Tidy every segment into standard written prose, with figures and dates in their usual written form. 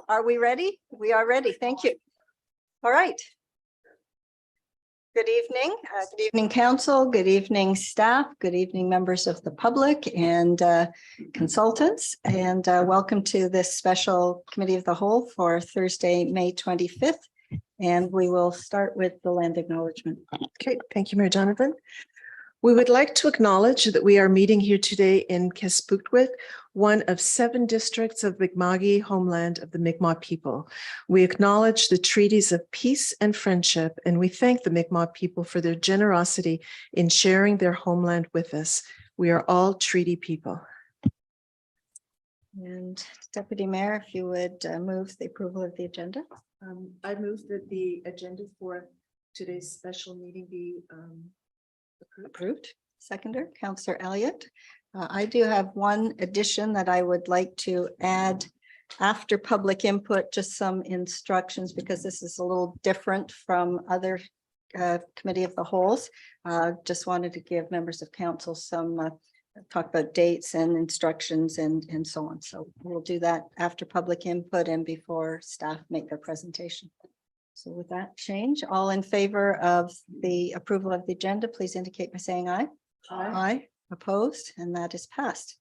Are we ready? We are ready. Thank you. All right. Good evening. Good evening, council. Good evening, staff. Good evening, members of the public and consultants. And welcome to this special committee of the whole for Thursday, May 25th. And we will start with the land acknowledgement. Okay, thank you, Mayor Donovan. We would like to acknowledge that we are meeting here today in Kespuktwik, one of 7 districts of Mi'kma'ki, homeland of the Mi'kmaq people. We acknowledge the treaties of peace and friendship, and we thank the Mi'kmaq people for their generosity in sharing their homeland with us. We are all treaty people. And Deputy Mayor, if you would move the approval of the agenda. I move that the agenda for today's special meeting be Approved. Seconder, Councillor Elliott. I do have one addition that I would like to add after public input, just some instructions, because this is a little different from other committee of the wholes. Just wanted to give members of council some talk about dates and instructions and so on. So we'll do that after public input and before staff make their presentation. So with that change, all in favor of the approval of the agenda, please indicate by saying aye. Aye. Opposed, and that is passed.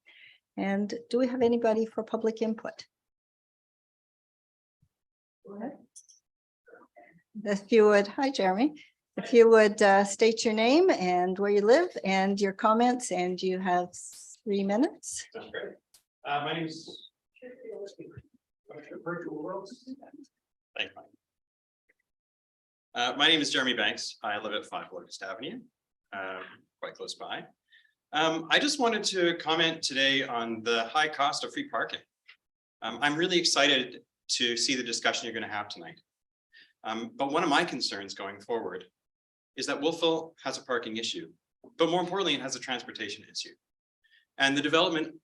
And do we have anybody for public input? Go ahead. If you would, hi Jeremy. If you would state your name and where you live and your comments, and you have 3 minutes. That's great. My name is virtual world. Thank you. My name is Jeremy Banks. I live at 5 Locust Avenue, quite close by. I just wanted to comment today on the high cost of free parking. I'm really excited to see the discussion you're going to have tonight. But one of my concerns going forward is that Wolfville has a parking issue, but more importantly, it has a transportation issue. And the development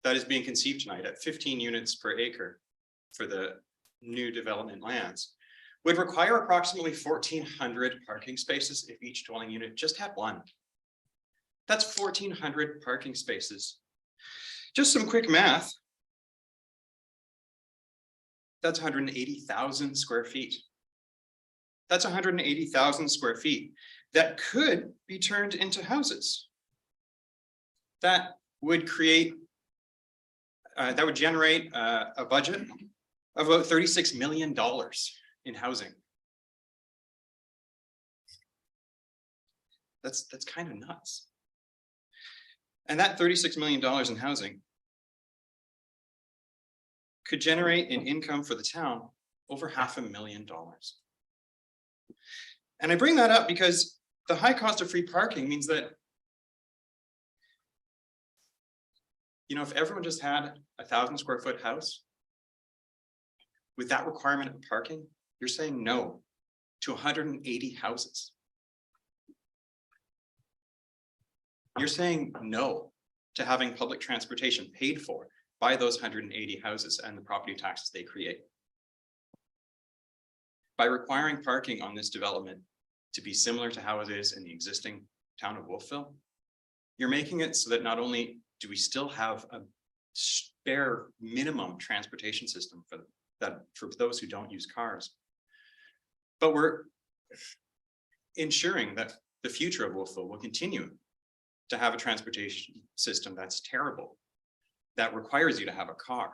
that is being conceived tonight at 15 units per acre for the new development lands would require approximately 1,400 parking spaces if each dwelling unit just had one. That's 1,400 parking spaces. Just some quick math. That's 180,000 square feet. That's 180,000 square feet that could be turned into houses. That would create, that would generate a budget of about $36 million in housing. That's kind of nuts. And that $36 million in housing could generate an income for the town over $500,000. And I bring that up because the high cost of free parking means that, you know, if everyone just had a 1,000 square foot house with that requirement of parking, you're saying no to 180 houses. You're saying no to having public transportation paid for by those 180 houses and the property taxes they create. By requiring parking on this development to be similar to how it is in the existing town of Wolfville, you're making it so that not only do we still have a spare minimum transportation system for those who don't use cars, but we're ensuring that the future of Wolfville will continue to have a transportation system that's terrible, that requires you to have a car,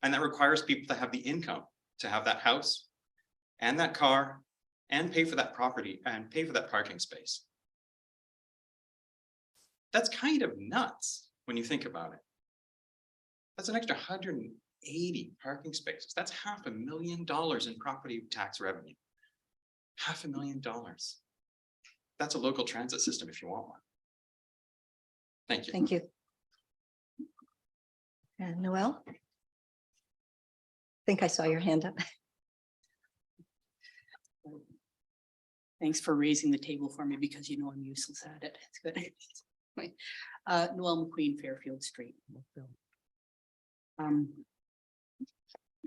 and that requires people to have the income to have that house and that car and pay for that property and pay for that parking space. That's kind of nuts when you think about it. That's an extra 180 parking spaces. That's $500,000 in property tax revenue. $500,000. That's a local transit system if you want one. Thank you. Thank you. And Noel? I think I saw your hand up. Thanks for raising the table for me because you know I'm useless at it. It's good. Noel McQueen, Fairfield Street.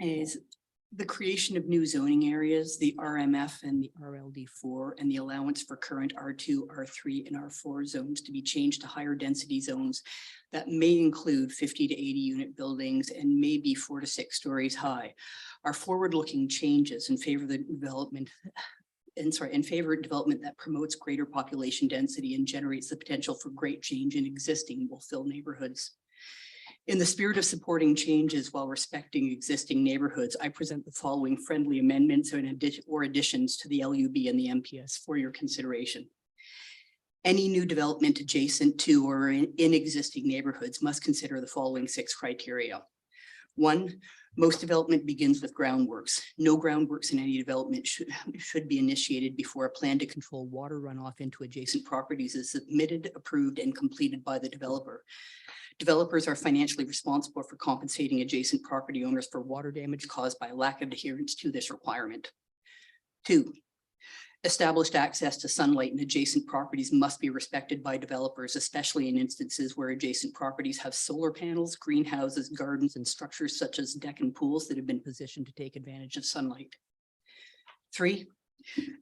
Is The creation of new zoning areas, the RMF and the RLD4, and the allowance for current R2, R3, and R4 zones to be changed to higher density zones that may include 50 to 80 unit buildings and may be 4 to 6 stories high, are forward-looking changes in favor of the development in favor of development that promotes greater population density and generates the potential for great change in existing will-fill neighborhoods. In the spirit of supporting changes while respecting existing neighborhoods, I present the following friendly amendments or additions to the LUB and the MPS for your consideration. Any new development adjacent to or in existing neighborhoods must consider the following 6 criteria. 1, most development begins with groundworks. No groundworks in any development should be initiated before a plan to control water runoff into adjacent properties is submitted, approved, and completed by the developer. Developers are financially responsible for compensating adjacent property owners for water damage caused by lack of adherence to this requirement. 2, established access to sunlight in adjacent properties must be respected by developers, especially in instances where adjacent properties have solar panels, greenhouses, gardens, and structures such as deck and pools that have been positioned to take advantage of sunlight. 3,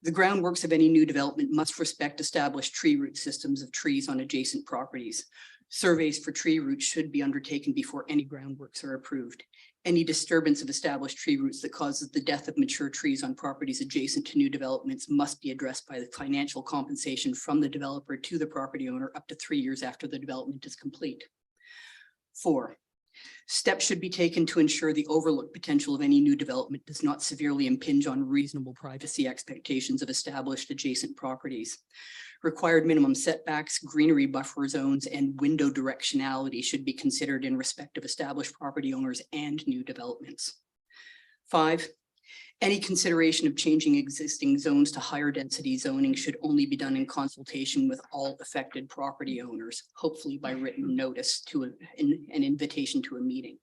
the groundworks of any new development must respect established tree root systems of trees on adjacent properties. Surveys for tree roots should be undertaken before any groundworks are approved. Any disturbance of established tree roots that causes the death of mature trees on properties adjacent to new developments must be addressed by the financial compensation from the developer to the property owner up to 3 years after the development is complete. 4, steps should be taken to ensure the overlook potential of any new development does not severely impinge on reasonable privacy expectations of established adjacent properties. Required minimum setbacks, greenery buffer zones, and window directionality should be considered in respect of established property owners and new developments. 5, any consideration of changing existing zones to higher density zoning should only be done in consultation with all affected property owners, hopefully by written notice to an invitation to a meeting.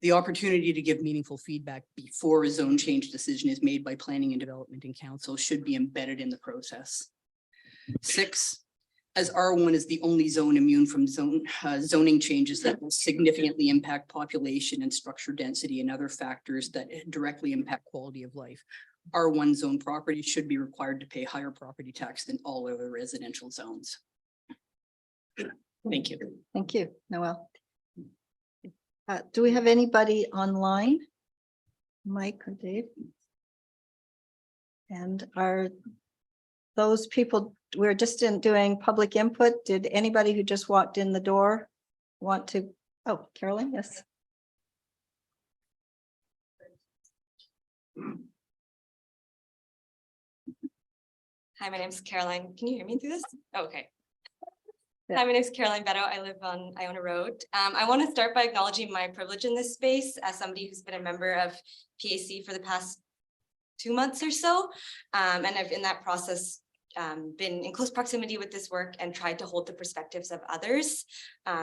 The opportunity to give meaningful feedback before a zone change decision is made by Planning and Development and Council should be embedded in the process. 6, as R1 is the only zone immune from zoning changes that will significantly impact population and structure density and other factors that directly impact quality of life, R1 zone properties should be required to pay higher property tax than all other residential zones. Thank you. Thank you, Noel. Do we have anybody online? Mike or Dave? And are those people, we're just doing public input. Did anybody who just walked in the door want to? Oh, Carolyn, yes. Hi, my name is Caroline. Can you hear me through this? Oh, okay. Yeah. Hi, my name is Caroline Beto. I live on Iona Road. I want to start by acknowledging my privilege in this space as somebody who's been a member of PAC for the past 2 months or so. And I've in that process been in close proximity with this work and tried to hold the perspectives of others.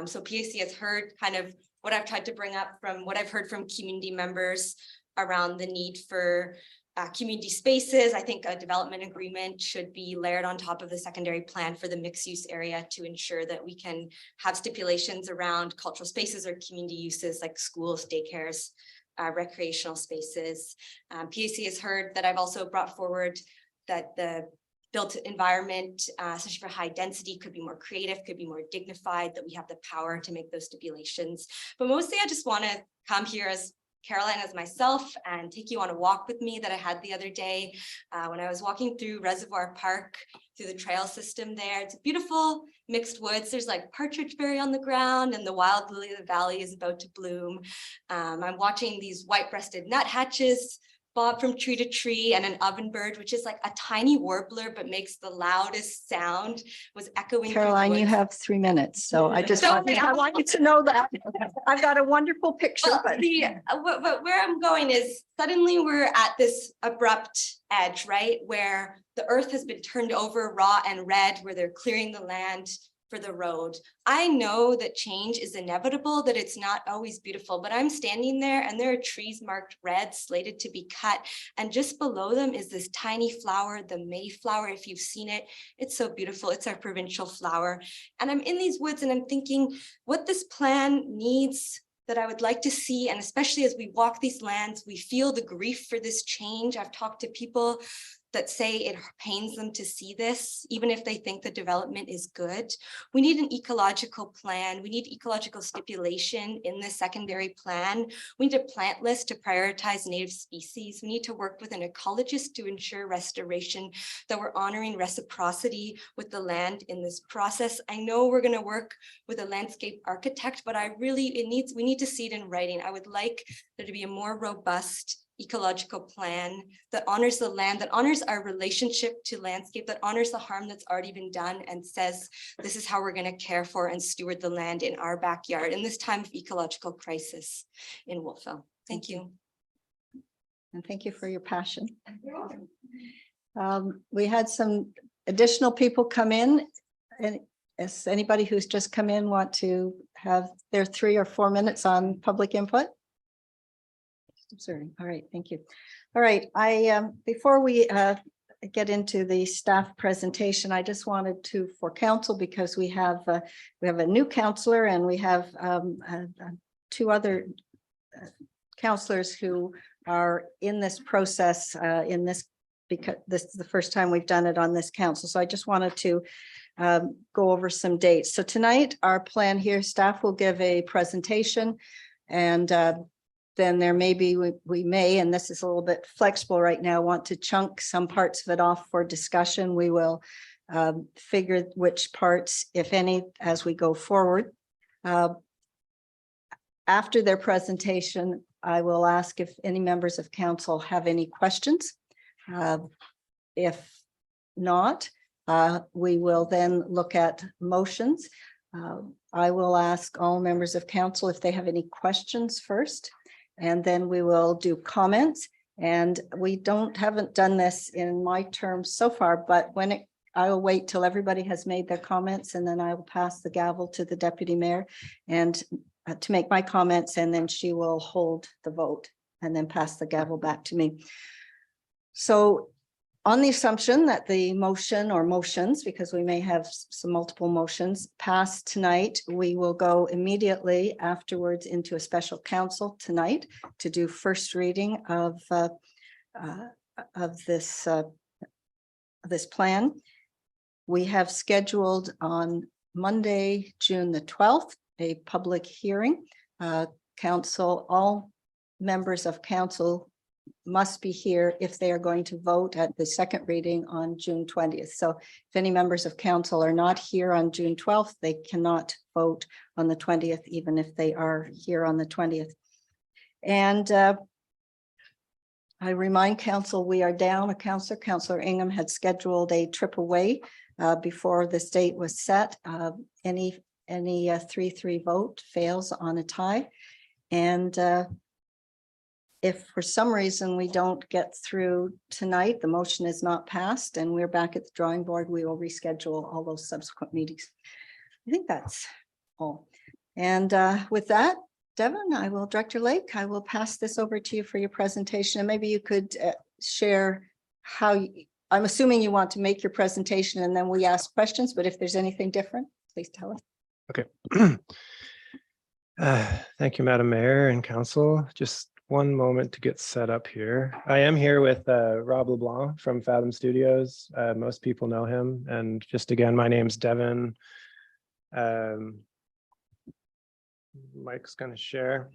So PAC has heard kind of what I've tried to bring up from what I've heard from community members around the need for community spaces. I think a development agreement should be layered on top of the secondary plan for the mixed use area to ensure that we can have stipulations around cultural spaces or community uses like schools, daycares, recreational spaces. PAC has heard that I've also brought forward that the built environment, especially for high density, could be more creative, could be more dignified, that we have the power to make those stipulations. But mostly I just want to come here as Caroline, as myself, and take you on a walk with me that I had the other day when I was walking through Reservoir Park, through the trail system there. It's beautiful mixed woods. There's like partridge berry on the ground and the wild lily of the valley is about to bloom. I'm watching these white-breasted nuthatches bob from tree to tree, and an ovenbird, which is like a tiny warbler, but makes the loudest sound, was echoing. Caroline, you have 3 minutes, so I just want you to know that. I've got a wonderful picture, Well, but where I'm going is suddenly we're at this abrupt edge, right? Where the earth has been turned over raw and red, where they're clearing the land for the road. I know that change is inevitable, that it's not always beautiful, but I'm standing there and there are trees marked red, slated to be cut. And just below them is this tiny flower, the Mayflower. If you've seen it, it's so beautiful. It's our provincial flower. And I'm in these woods and I'm thinking what this plan needs that I would like to see, and especially as we walk these lands, we feel the grief for this change. I've talked to people that say it pains them to see this, even if they think the development is good. We need an ecological plan. We need ecological stipulation in the secondary plan. We need a plant list to prioritize native species. We need to work with an ecologist to ensure restoration, that we're honoring reciprocity with the land in this process. I know we're going to work with a landscape architect, but we need to see it in writing. I would like there to be a more robust ecological plan that honors the land, that honors our relationship to landscape, that honors the harm that's already been done, and says this is how we're going to care for and steward the land in our backyard in this time of ecological crisis in Wolfville. Thank you. And thank you for your passion. We had some additional people come in, and is anybody who's just come in want to have their 3 or 4 minutes on public input? Observing. All right, thank you. All right, before we get into the staff presentation, I just wanted to, for council, because we have a new counselor and we have 2 other counselors who are in this process because this is the first time we've done it on this council. So I just wanted to go over some dates. So tonight, our plan here, staff will give a presentation, and then there may be, we may, and this is a little bit flexible right now, want to chunk some parts of it off for discussion. We will figure which parts, if any, as we go forward. After their presentation, I will ask if any members of council have any questions. If not, we will then look at motions. I will ask all members of council if they have any questions first, and then we will do comments. And we haven't done this in my term so far, but I will wait till everybody has made their comments, and then I will pass the gavel to the deputy mayor and to make my comments, and then she will hold the vote and then pass the gavel back to me. So on the assumption that the motion or motions, because we may have some multiple motions, pass tonight, we will go immediately afterwards into a special council tonight to do first reading of this plan. We have scheduled on Monday, June the 12th, a public hearing. Council, all members of council must be here if they are going to vote at the second reading on June 20th. So if any members of council are not here on June 12th, they cannot vote on the 20th, even if they are here on the 20th. And I remind council, we are down a counselor. Councillor Ingham had scheduled a trip away before this date was set. Any 3-3 vote fails on a tie. And if for some reason we don't get through tonight, the motion is not passed and we're back at the drawing board, we will reschedule all those subsequent meetings. I think that's all. And with that, Devin, I will, Director Lake, I will pass this over to you for your presentation. And maybe you could share how, I'm assuming you want to make your presentation and then we ask questions, but if there's anything different, please tell us. Okay. Thank you, Madam Mayor and Council. Just one moment to get set up here. I am here with Rob LeBlanc from Fathom Studios. Most people know him. And just again, my name's Devin. Mike's going to share.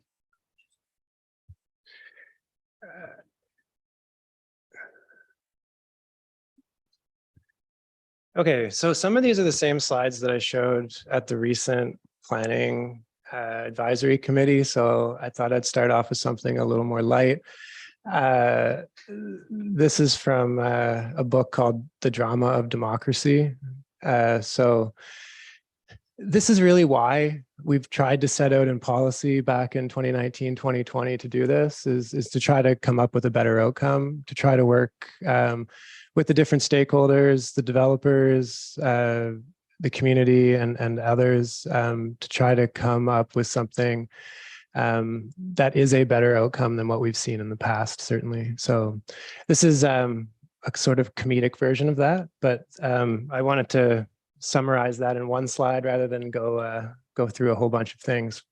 Okay, so some of these are the same slides that I showed at the recent planning advisory committee. So I thought I'd start off with something a little more light. This is from a book called The Drama of Democracy. So this is really why we've tried to set out in policy back in 2019, 2020 to do this, is to try to come up with a better outcome, to try to work with the different stakeholders, the developers, the community and others to try to come up with something that is a better outcome than what we've seen in the past, certainly. So this is a sort of comedic version of that, but I wanted to summarize that in one slide rather than go through a whole bunch of things.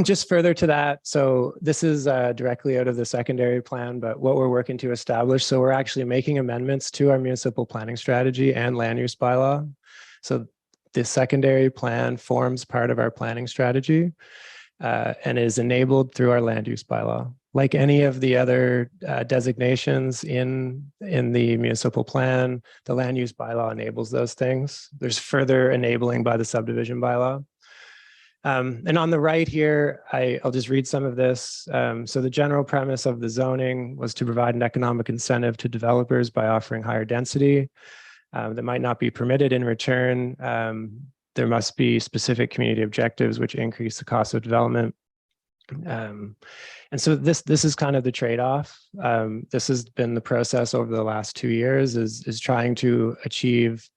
Just further to that, so this is directly out of the secondary plan, but what we're working to establish, so we're actually making amendments to our municipal planning strategy and land use bylaw. So the secondary plan forms part of our planning strategy and is enabled through our land use bylaw. Like any of the other designations in the municipal plan, the land use bylaw enables those things. There's further enabling by the subdivision bylaw. And on the right here, I'll just read some of this. So the general premise of the zoning was to provide an economic incentive to developers by offering higher density that might not be permitted in return. There must be specific community objectives which increase the cost of development. And so this is kind of the trade-off. This has been the process over the last 2 years is trying to achieve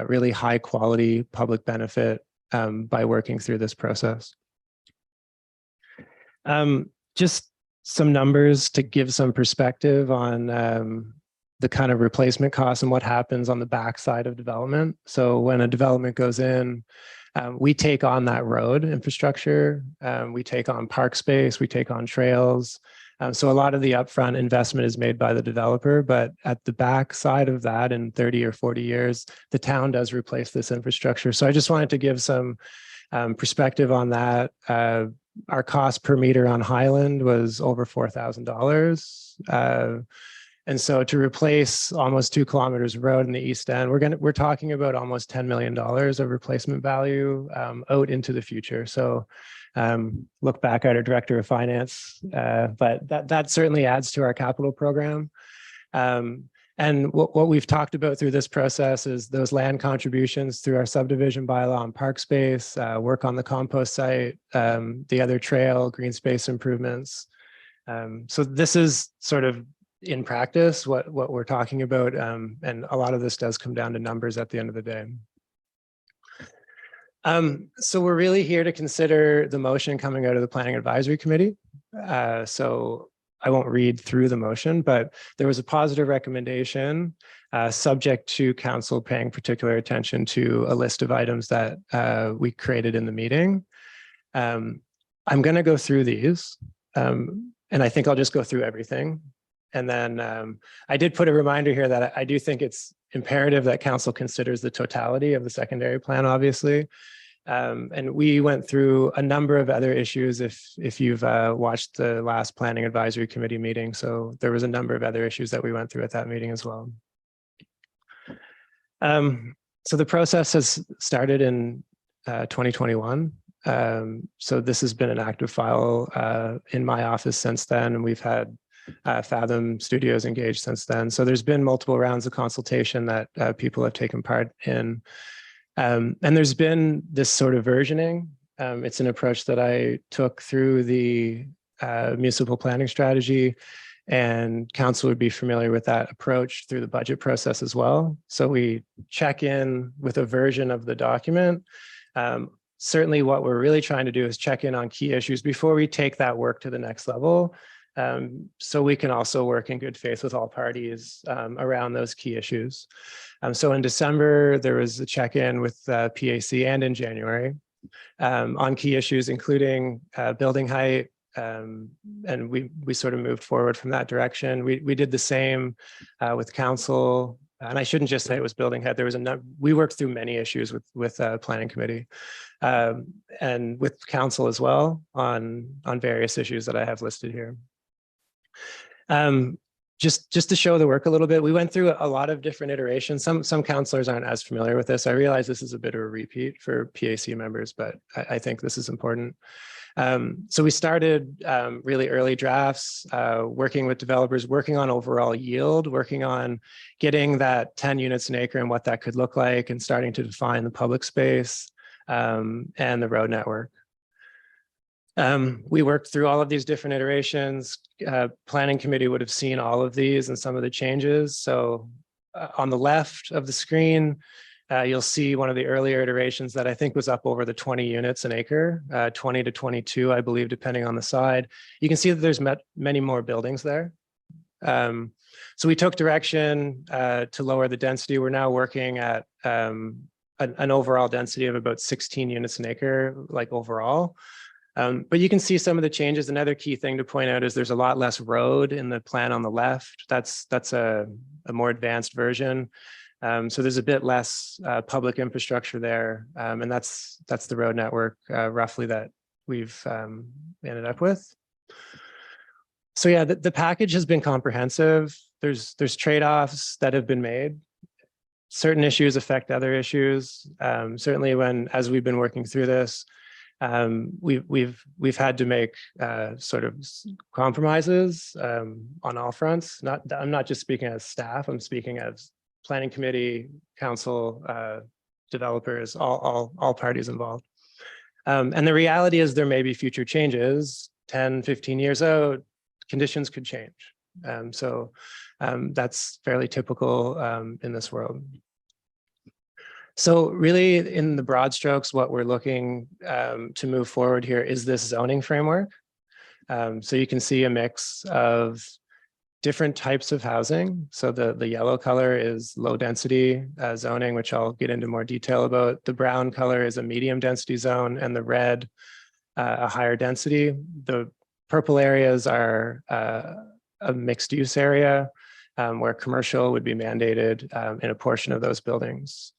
really high quality public benefit by working through this process. Just some numbers to give some perspective on the kind of replacement costs and what happens on the backside of development. So when a development goes in, we take on that road infrastructure, we take on park space, we take on trails. So a lot of the upfront investment is made by the developer, but at the back side of that in 30 or 40 years, the town does replace this infrastructure. So I just wanted to give some perspective on that. Our cost per meter on Highland was over $4,000. And so to replace almost 2 kilometers of road in the East End, we're talking about almost $10 million of replacement value out into the future. So look back at our director of finance, but that certainly adds to our capital program. And what we've talked about through this process is those land contributions through our subdivision bylaw on park space, work on the compost site, the other trail, green space improvements. So this is sort of in practice what we're talking about. And a lot of this does come down to numbers at the end of the day. So we're really here to consider the motion coming out of the Planning Advisory Committee. So I won't read through the motion, but there was a positive recommendation subject to council paying particular attention to a list of items that we created in the meeting. I'm going to go through these, and I think I'll just go through everything. And then I did put a reminder here that I do think it's imperative that council considers the totality of the secondary plan, obviously. And we went through a number of other issues if you've watched the last Planning Advisory Committee meeting. So there was a number of other issues that we went through at that meeting as well. So the process has started in 2021. So this has been an active file in my office since then, and we've had Fathom Studios engaged since then. So there's been multiple rounds of consultation that people have taken part in. And there's been this sort of versioning. It's an approach that I took through the municipal planning strategy, and council would be familiar with that approach through the budget process as well. So we check in with a version of the document. Certainly what we're really trying to do is check in on key issues before we take that work to the next level. So we can also work in good faith with all parties around those key issues. So in December, there was a check-in with PAC and in January on key issues, including building height. And we sort of moved forward from that direction. We did the same with council. And I shouldn't just say it was building height. There was we worked through many issues with planning committee and with council as well on various issues that I have listed here. Just to show the work a little bit, we went through a lot of different iterations. Some councillors aren't as familiar with this. I realize this is a bit of a repeat for PAC members, but I think this is important. So we started really early drafts, working with developers, working on overall yield, working on getting that 10 units an acre and what that could look like, and starting to define the public space and the road network. We worked through all of these different iterations. Planning committee would have seen all of these and some of the changes. So on the left of the screen, you'll see one of the earlier iterations that I think was up over the 20 units an acre, 20 to 22, I believe, depending on the side. You can see that there's many more buildings there. So we took direction to lower the density. We're now working at an overall density of about 16 units an acre, like overall. But you can see some of the changes. Another key thing to point out is there's a lot less road in the plan on the left. That's a more advanced version. So there's a bit less public infrastructure there. And that's the road network roughly that we've ended up with. So yeah, the package has been comprehensive. There's trade-offs that have been made. Certain issues affect other issues. Certainly as we've been working through this, we've had to make sort of compromises on all fronts. I'm not just speaking as staff, I'm speaking as planning committee, council, developers, all parties involved. And the reality is there may be future changes, 10, 15 years out, conditions could change. So that's fairly typical in this world. So really in the broad strokes, what we're looking to move forward here is this zoning framework. So you can see a mix of different types of housing. So the yellow color is low density zoning, which I'll get into more detail about. The brown color is a medium density zone, and the red a higher density. The purple areas are a mixed use area where commercial would be mandated in a portion of those buildings.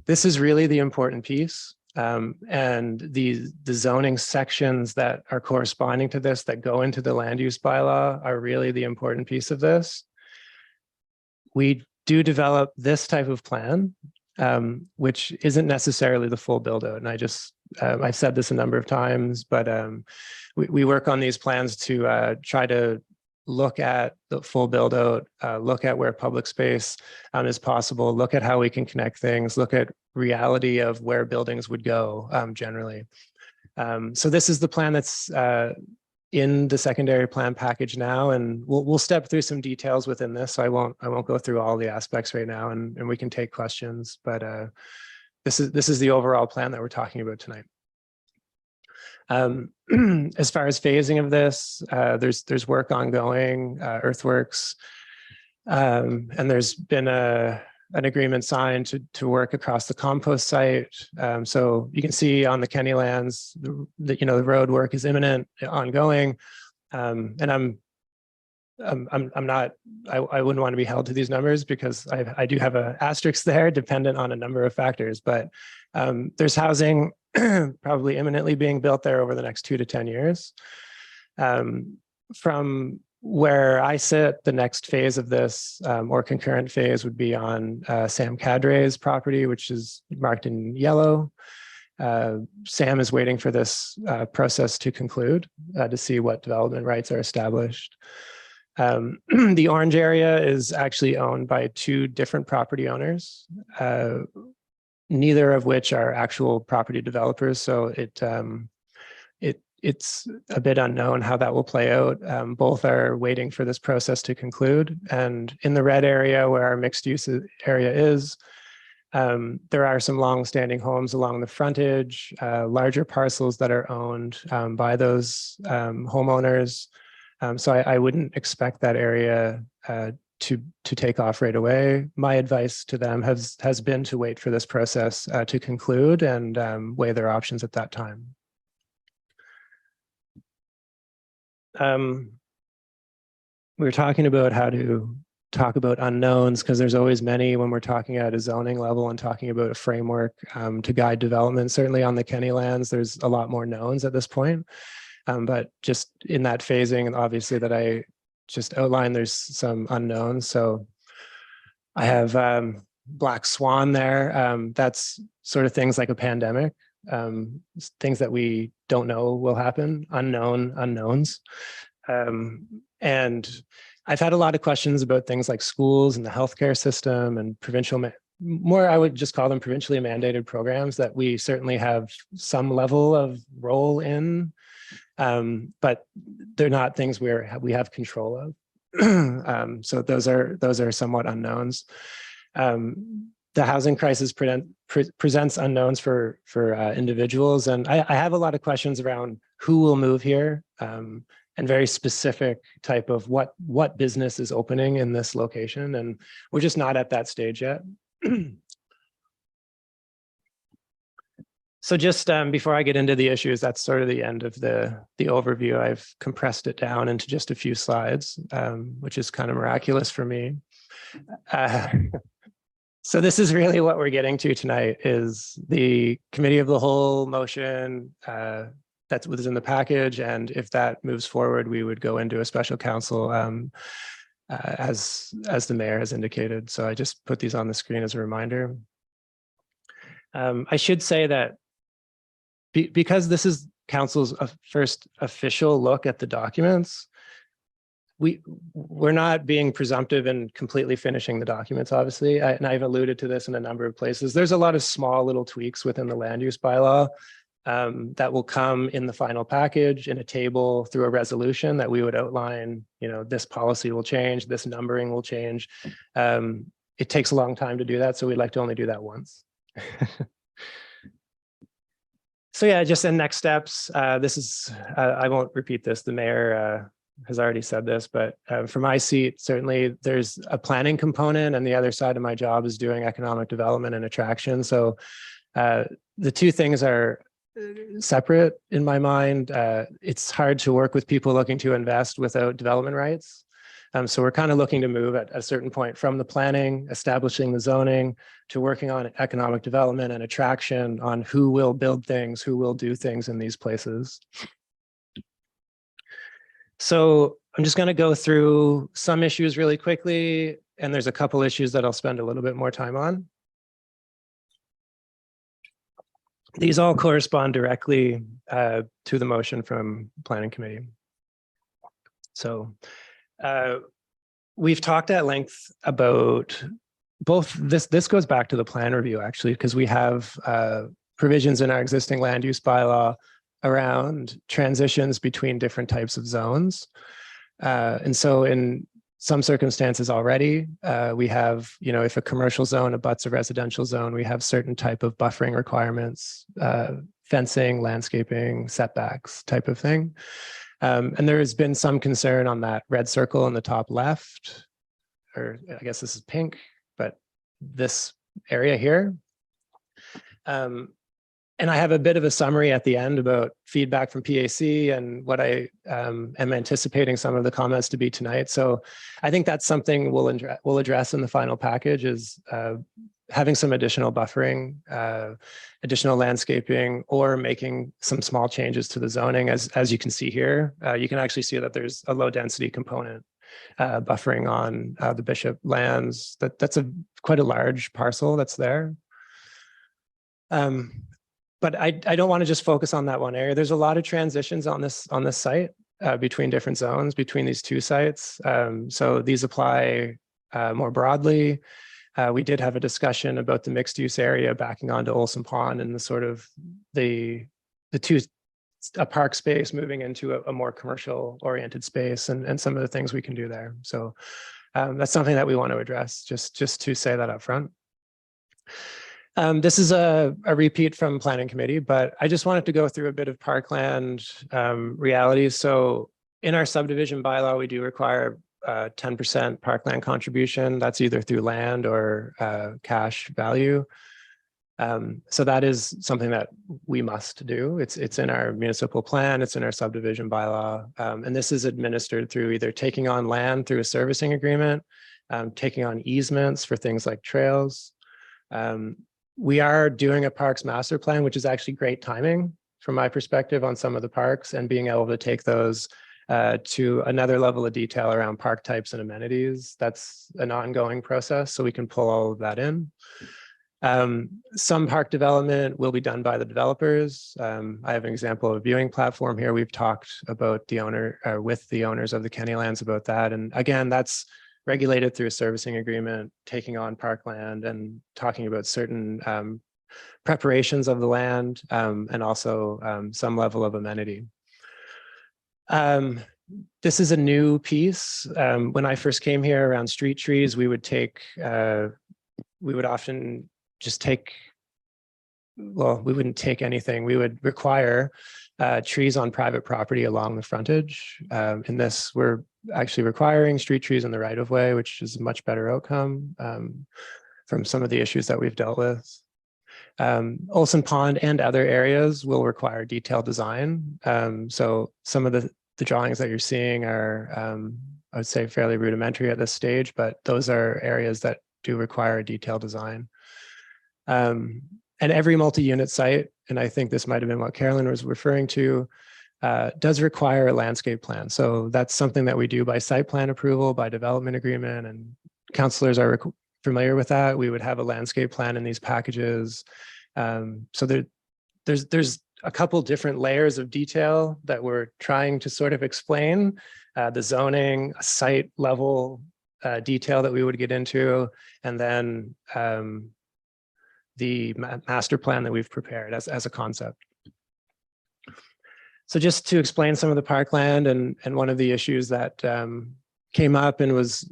This is really the important piece. And the zoning sections that are corresponding to this that go into the land use bylaw are really the important piece of this. We do develop this type of plan, which isn't necessarily the full build out. And I've said this a number of times, but we work on these plans to try to look at the full build out, look at where public space is possible, look at how we can connect things, look at reality of where buildings would go generally. So this is the plan that's in the secondary plan package now, and we'll step through some details within this. So I won't go through all the aspects right now, and we can take questions, but this is the overall plan that we're talking about tonight. As far as phasing of this, there's work ongoing, earthworks, and there's been an agreement signed to work across the compost site. So you can see on the Kenny lands, the road work is imminent, ongoing, and I wouldn't want to be held to these numbers because I do have an asterisk there, dependent on a number of factors, but there's housing probably imminently being built there over the next 2 to 10 years. From where I sit, the next phase of this or concurrent phase would be on Sam Cadre's property, which is marked in yellow. Sam is waiting for this process to conclude to see what development rights are established. The orange area is actually owned by 2 different property owners, neither of which are actual property developers. So it's a bit unknown how that will play out. Both are waiting for this process to conclude. And in the red area where our mixed use area is, there are some long-standing homes along the frontage, larger parcels that are owned by those homeowners. So I wouldn't expect that area to take off right away. My advice to them has been to wait for this process to conclude and weigh their options at that time. We were talking about how to talk about unknowns because there's always many when we're talking at a zoning level and talking about a framework to guide development. Certainly on the Kenny lands, there's a lot more knowns at this point. But just in that phasing, and obviously that I just outlined, there's some unknowns. So I have Black Swan there. That's sort of things like a pandemic, things that we don't know will happen, unknown unknowns. And I've had a lot of questions about things like schools and the healthcare system and provincial, more I would just call them provincially mandated programs that we certainly have some level of role in. But they're not things we have control of. So those are somewhat unknowns. The housing crisis presents unknowns for individuals, and I have a lot of questions around who will move here, and very specific type of what business is opening in this location, and we're just not at that stage yet. So just before I get into the issues, that's sort of the end of the overview. I've compressed it down into just a few slides, which is kind of miraculous for me. So this is really what we're getting to tonight is the committee of the whole motion that's within the package. And if that moves forward, we would go into a special council as the mayor has indicated. So I just put these on the screen as a reminder. I should say that because this is council's first official look at the documents, we're not being presumptive and completely finishing the documents, obviously. And I've alluded to this in a number of places. There's a lot of small little tweaks within the land use bylaw that will come in the final package in a table through a resolution that we would outline, this policy will change, this numbering will change. It takes a long time to do that. So we'd like to only do that once. So yeah, just in next steps, this is, I won't repeat this. The mayor has already said this, but for my seat, certainly there's a planning component and the other side of my job is doing economic development and attraction. So the two things are separate in my mind. It's hard to work with people looking to invest without development rights. So we're kind of looking to move at a certain point from the planning, establishing the zoning, to working on economic development and attraction on who will build things, who will do things in these places. So I'm just going to go through some issues really quickly, and there's a couple issues that I'll spend a little bit more time on. These all correspond directly to the motion from Planning Committee. So we've talked at length about both this goes back to the plan review, actually, because we have provisions in our existing land use bylaw around transitions between different types of zones. And so in some circumstances already, we have, if a commercial zone abuts a residential zone, we have certain type of buffering requirements, fencing, landscaping, setbacks type of thing. And there has been some concern on that red circle in the top left, or I guess this is pink, but this area here. And I have a bit of a summary at the end about feedback from PAC and what I am anticipating some of the comments to be tonight. So I think that's something we'll address in the final package is having some additional buffering, additional landscaping, or making some small changes to the zoning. As you can see here, you can actually see that there's a low density component buffering on the Bishop lands. That's quite a large parcel that's there. But I don't want to just focus on that one area. There's a lot of transitions on this site between different zones, between these two sites. So these apply more broadly. We did have a discussion about the mixed use area backing onto Olson Pond and the sort of a park space moving into a more commercial oriented space and some of the things we can do there. So that's something that we want to address, just to say that up front. This is a repeat from Planning Committee, but I just wanted to go through a bit of parkland realities. So in our subdivision bylaw, we do require 10% parkland contribution. That's either through land or cash value. So that is something that we must do. It's in our municipal plan, it's in our subdivision bylaw. And this is administered through either taking on land through a servicing agreement, taking on easements for things like trails. We are doing a parks master plan, which is actually great timing from my perspective on some of the parks and being able to take those to another level of detail around park types and amenities. That's an ongoing process, so we can pull all of that in. Some park development will be done by the developers. I have an example of a viewing platform here. We've talked about with the owners of the Kenny lands about that. And again, that's regulated through a servicing agreement, taking on parkland and talking about certain preparations of the land and also some level of amenity. This is a new piece. When I first came here around street trees, we would often just take, well, we wouldn't take anything. We would require trees on private property along the frontage. In this, we're actually requiring street trees in the right of way, which is a much better outcome from some of the issues that we've dealt with. Olson Pond and other areas will require detailed design. So some of the drawings that you're seeing are, I would say, fairly rudimentary at this stage, but those are areas that do require detailed design. And every multi-unit site, and I think this might have been what Carolyn was referring to, does require a landscape plan. So that's something that we do by site plan approval, by development agreement, and councilors are familiar with that. We would have a landscape plan in these packages. So there's a couple different layers of detail that we're trying to sort of explain. The zoning, site level detail that we would get into, and then the master plan that we've prepared as a concept. So just to explain some of the parkland and one of the issues that came up and was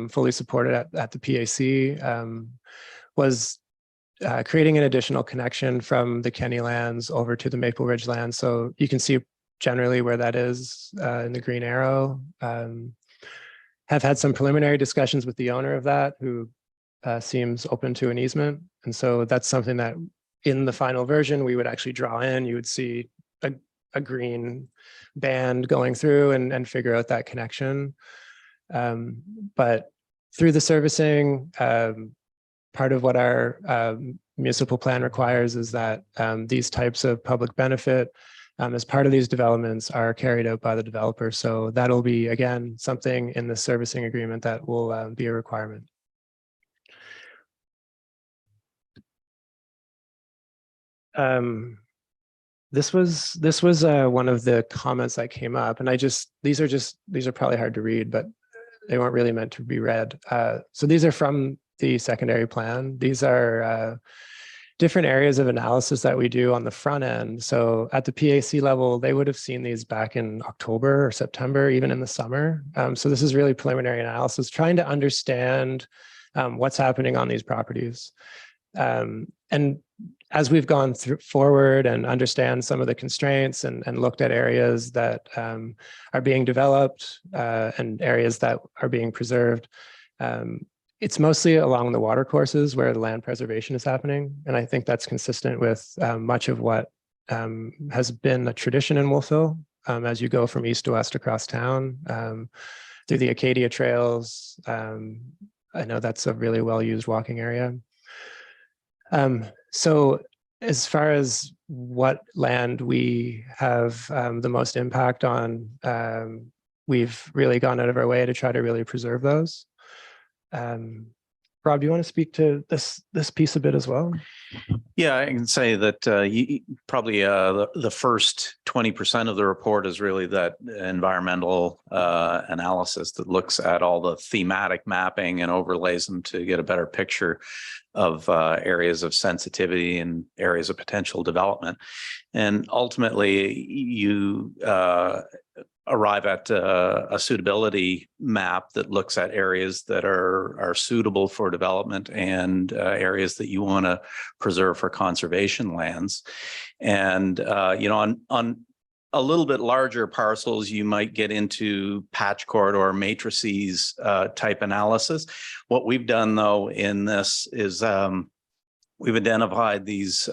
fully supported at the PAC was creating an additional connection from the Kenny lands over to the Maple Ridge lands. So you can see generally where that is in the green arrow. Have had some preliminary discussions with the owner of that, who seems open to an easement. And so that's something that in the final version, we would actually draw in. You would see a green band going through and figure out that connection. But through the servicing, part of what our municipal plan requires is that these types of public benefit as part of these developments are carried out by the developer. So that'll be, again, something in the servicing agreement that will be a requirement. This was one of the comments that came up, and these are probably hard to read, but they weren't really meant to be read. So these are from the secondary plan. These are different areas of analysis that we do on the front end. So at the PAC level, they would have seen these back in October or September, even in the summer. So this is really preliminary analysis, trying to understand what's happening on these properties. And as we've gone forward and understand some of the constraints and looked at areas that are being developed and areas that are being preserved, it's mostly along the water courses where the land preservation is happening. And I think that's consistent with much of what has been a tradition in Wolfville as you go from east to west across town through the Acadia trails. I know that's a really well-used walking area. So as far as what land we have the most impact on, we've really gone out of our way to try to really preserve those. Rob, do you want to speak to this piece a bit as well? Yeah, I can say that probably the first 20% of the report is really that environmental analysis that looks at all the thematic mapping and overlays them to get a better picture of areas of sensitivity and areas of potential development. And ultimately, you arrive at a suitability map that looks at areas that are suitable for development and areas that you want to preserve for conservation lands. And on a little bit larger parcels, you might get into patch corridor matrices type analysis. What we've done, though, in this is we've identified these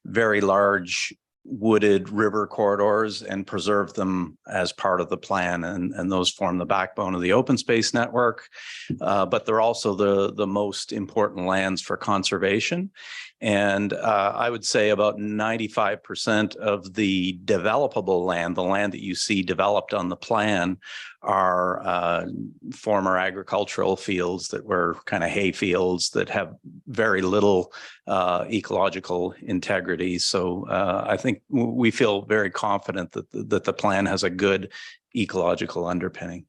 very large wooded river corridors and preserve them as part of the plan, and those form the backbone of the open space network, but they're also the most important lands for conservation. And I would say about 95% of the developable land, the land that you see developed on the plan, are former agricultural fields that were kind of hay fields that have very little ecological integrity. So I think we feel very confident that the plan has a good ecological underpinning.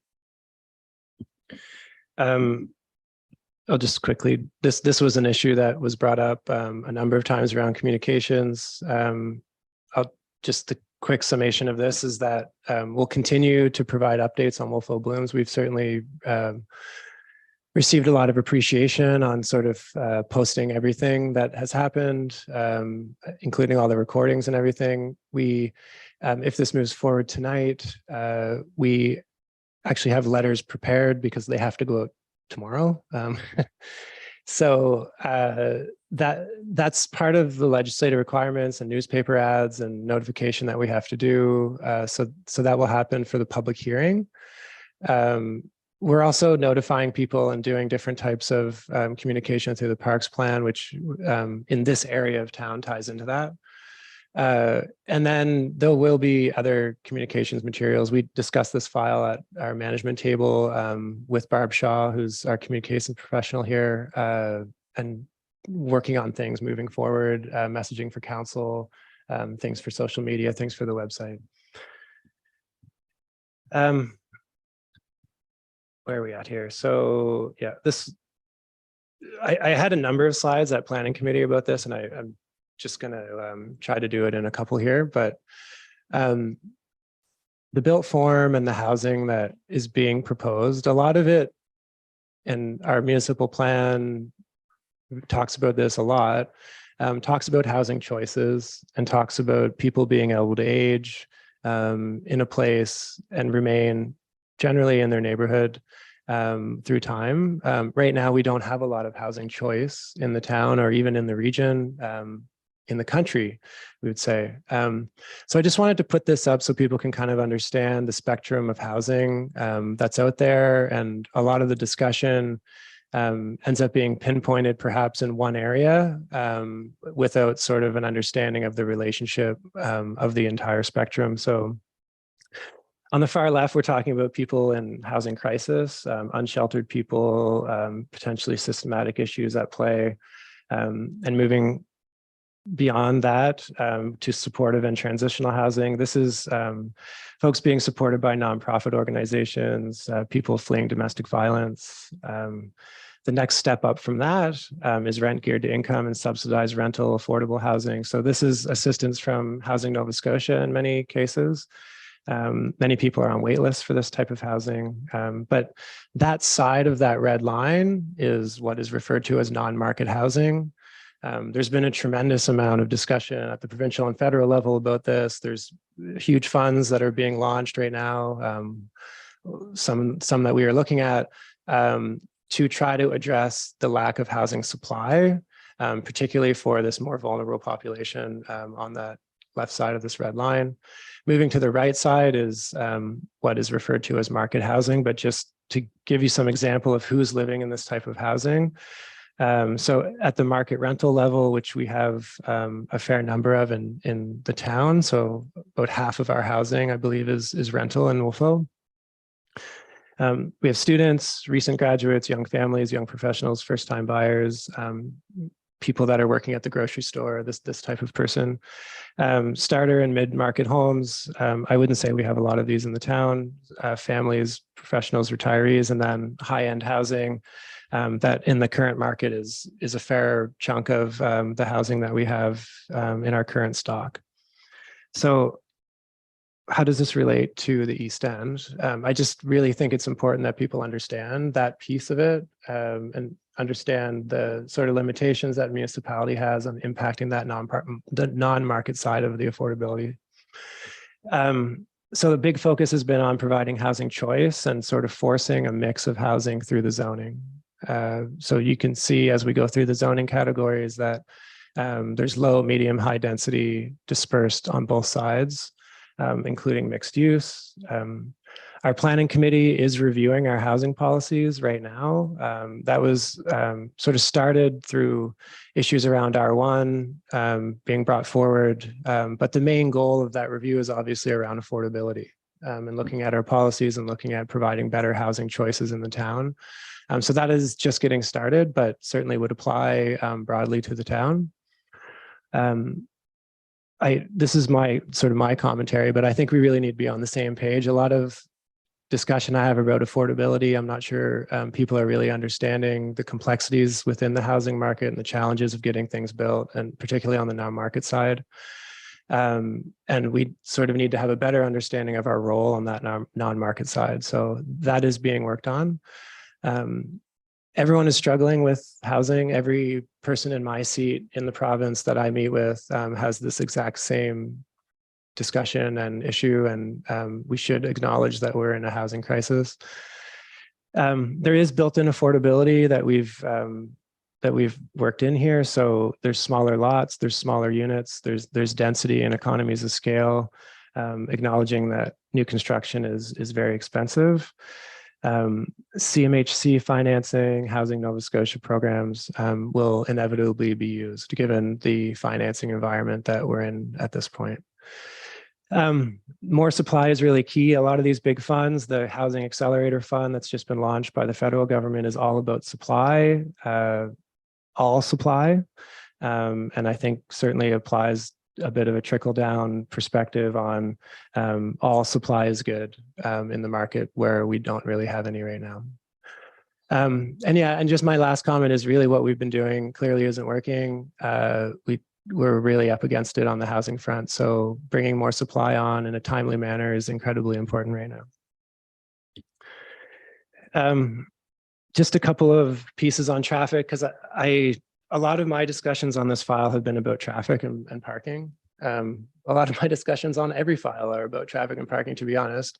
I'll just quickly, this was an issue that was brought up a number of times around communications. The quick summation of this is that we'll continue to provide updates on Wolfville Blooms. We've certainly received a lot of appreciation on sort of posting everything that has happened, including all the recordings and everything. We, if this moves forward tonight, we actually have letters prepared because they have to go out tomorrow. So that's part of the legislative requirements and newspaper ads and notification that we have to do. So that will happen for the public hearing. We're also notifying people and doing different types of communication through the parks plan, which in this area of town ties into that. And then there will be other communications materials. We discussed this file at our management table with Barb Shaw, who's our communications professional here, and working on things moving forward, messaging for council, things for social media, things for the website. Where are we at here? So yeah, I had a number of slides at planning committee about this, and I'm just going to try to do it in a couple here, but the built form and the housing that is being proposed, a lot of it, and our municipal plan talks about this a lot, talks about housing choices and talks about people being able to age in a place and remain generally in their neighborhood through time. Right now, we don't have a lot of housing choice in the town or even in the region, in the country, we would say. So I just wanted to put this up so people can kind of understand the spectrum of housing that's out there. And a lot of the discussion ends up being pinpointed perhaps in one area without sort of an understanding of the relationship of the entire spectrum. So on the far left, we're talking about people in housing crisis, unsheltered people, potentially systematic issues at play, and moving beyond that to supportive and transitional housing. This is folks being supported by nonprofit organizations, people fleeing domestic violence. The next step up from that is rent geared to income and subsidized rental, affordable housing. So this is assistance from Housing Nova Scotia in many cases. Many people are on wait lists for this type of housing, but that side of that red line is what is referred to as non-market housing. There's been a tremendous amount of discussion at the provincial and federal level about this. There's huge funds that are being launched right now, some that we are looking at to try to address the lack of housing supply, particularly for this more vulnerable population on that left side of this red line. Moving to the right side is what is referred to as market housing, but just to give you some example of who's living in this type of housing. So at the market rental level, which we have a fair number of in the town, so about half of our housing, I believe, is rental in Wolfville. We have students, recent graduates, young families, young professionals, first-time buyers, people that are working at the grocery store, this type of person. Starter and mid-market homes. I wouldn't say we have a lot of these in the town. Families, professionals, retirees, and then high-end housing. That in the current market is a fair chunk of the housing that we have in our current stock. So how does this relate to the East End? I just really think it's important that people understand that piece of it and understand the sort of limitations that municipality has on impacting that non-market side of the affordability. So the big focus has been on providing housing choice and sort of forcing a mix of housing through the zoning. So you can see as we go through the zoning categories that there's low, medium, high density dispersed on both sides, including mixed use. Our planning committee is reviewing our housing policies right now. That was sort of started through issues around R1 being brought forward. But the main goal of that review is obviously around affordability and looking at our policies and looking at providing better housing choices in the town. So that is just getting started, but certainly would apply broadly to the town. This is my commentary, but I think we really need to be on the same page. A lot of discussion I have about affordability, I'm not sure people are really understanding the complexities within the housing market and the challenges of getting things built, and particularly on the non-market side. And we sort of need to have a better understanding of our role on that non-market side. So that is being worked on. Everyone is struggling with housing. Every person in my seat in the province that I meet with has this exact same discussion and issue, and we should acknowledge that we're in a housing crisis. There is built-in affordability that we've that we've worked in here. So there's smaller lots, there's smaller units, there's density and economies of scale, acknowledging that new construction is very expensive. CMHC financing, Housing Nova Scotia programs will inevitably be used given the financing environment that we're in at this point. More supply is really key. A lot of these big funds, the Housing Accelerator Fund that's just been launched by the federal government, is all about supply, all supply. And I think certainly applies a bit of a trickle down perspective on all supply is good in the market where we don't really have any right now. And just my last comment is really what we've been doing clearly isn't working. We're really up against it on the housing front. So bringing more supply on in a timely manner is incredibly important right now. Just a couple of pieces on traffic, because a lot of my discussions on this file have been about traffic and parking. A lot of my discussions on every file are about traffic and parking, to be honest.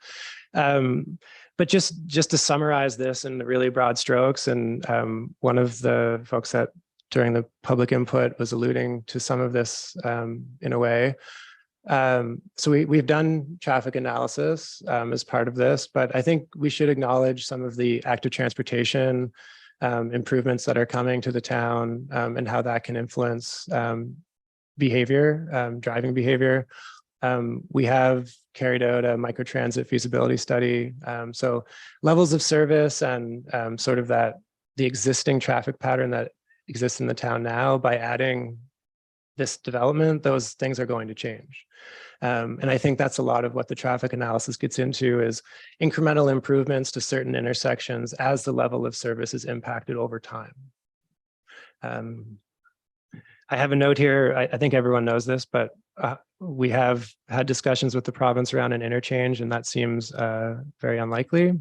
But just to summarize this in really broad strokes, and one of the folks that during the public input was alluding to some of this in a way. So we've done traffic analysis as part of this, but I think we should acknowledge some of the active transportation improvements that are coming to the town and how that can influence behavior, driving behavior. We have carried out a microtransit feasibility study. So levels of service and sort of the existing traffic pattern that exists in the town now, by adding this development, those things are going to change. And I think that's a lot of what the traffic analysis gets into, is incremental improvements to certain intersections as the level of service is impacted over time. I have a note here. I think everyone knows this, but we have had discussions with the province around an interchange, and that seems very unlikely.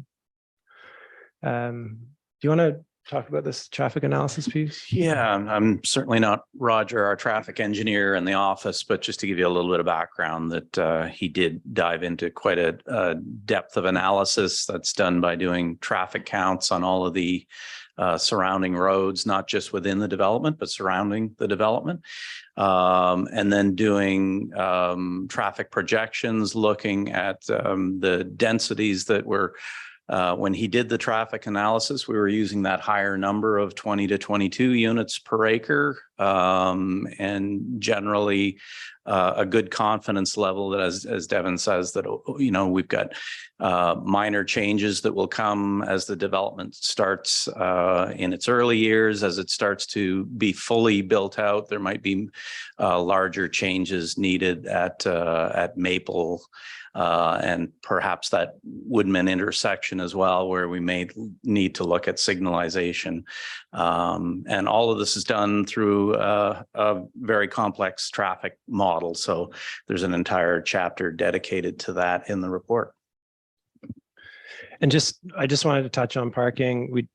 Do you want to talk about this traffic analysis piece? Yeah, I'm certainly not Roger, our traffic engineer in the office, but just to give you a little bit of background, that he did dive into quite a depth of analysis that's done by doing traffic counts on all of the surrounding roads, not just within the development, but surrounding the development. And then doing traffic projections, looking at the densities that were when he did the traffic analysis, we were using that higher number of 20 to 22 units per acre, and generally a good confidence level that, as Devin says, that, you know, we've got minor changes that will come as the development starts in its early years. As it starts to be fully built out, there might be larger changes needed at Maple. And perhaps that Woodman intersection as well, where we may need to look at signalization. And all of this is done through a very complex traffic model. So there's an entire chapter dedicated to that in the report. And I just wanted to touch on parking.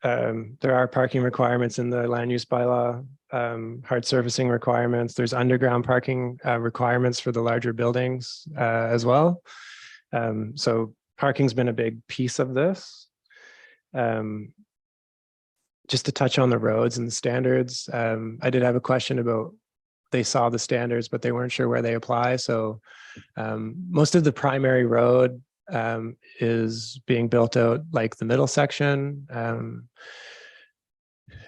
There are parking requirements in the land use bylaw, hard surfacing requirements. There's underground parking requirements for the larger buildings as well. So parking's been a big piece of this. Just to touch on the roads and the standards, I did have a question about, they saw the standards, but they weren't sure where they apply. So most of the primary road is being built out, like the middle section.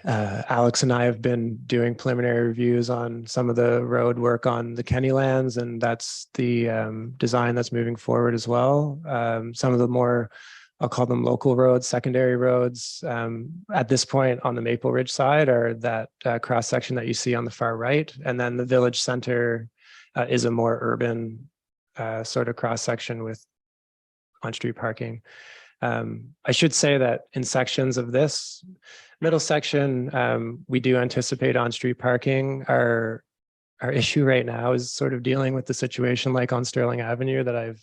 Alex and I have been doing preliminary reviews on some of the road work on the Kennylands, and that's the design that's moving forward as well. Some of the more, I'll call them local roads, secondary roads, at this point on the Maple Ridge side are that cross section that you see on the far right. And then the village center is a more urban sort of cross section with on-street parking. I should say that in sections of this middle section, we do anticipate on-street parking. Our issue right now is sort of dealing with the situation like on Sterling Avenue that I've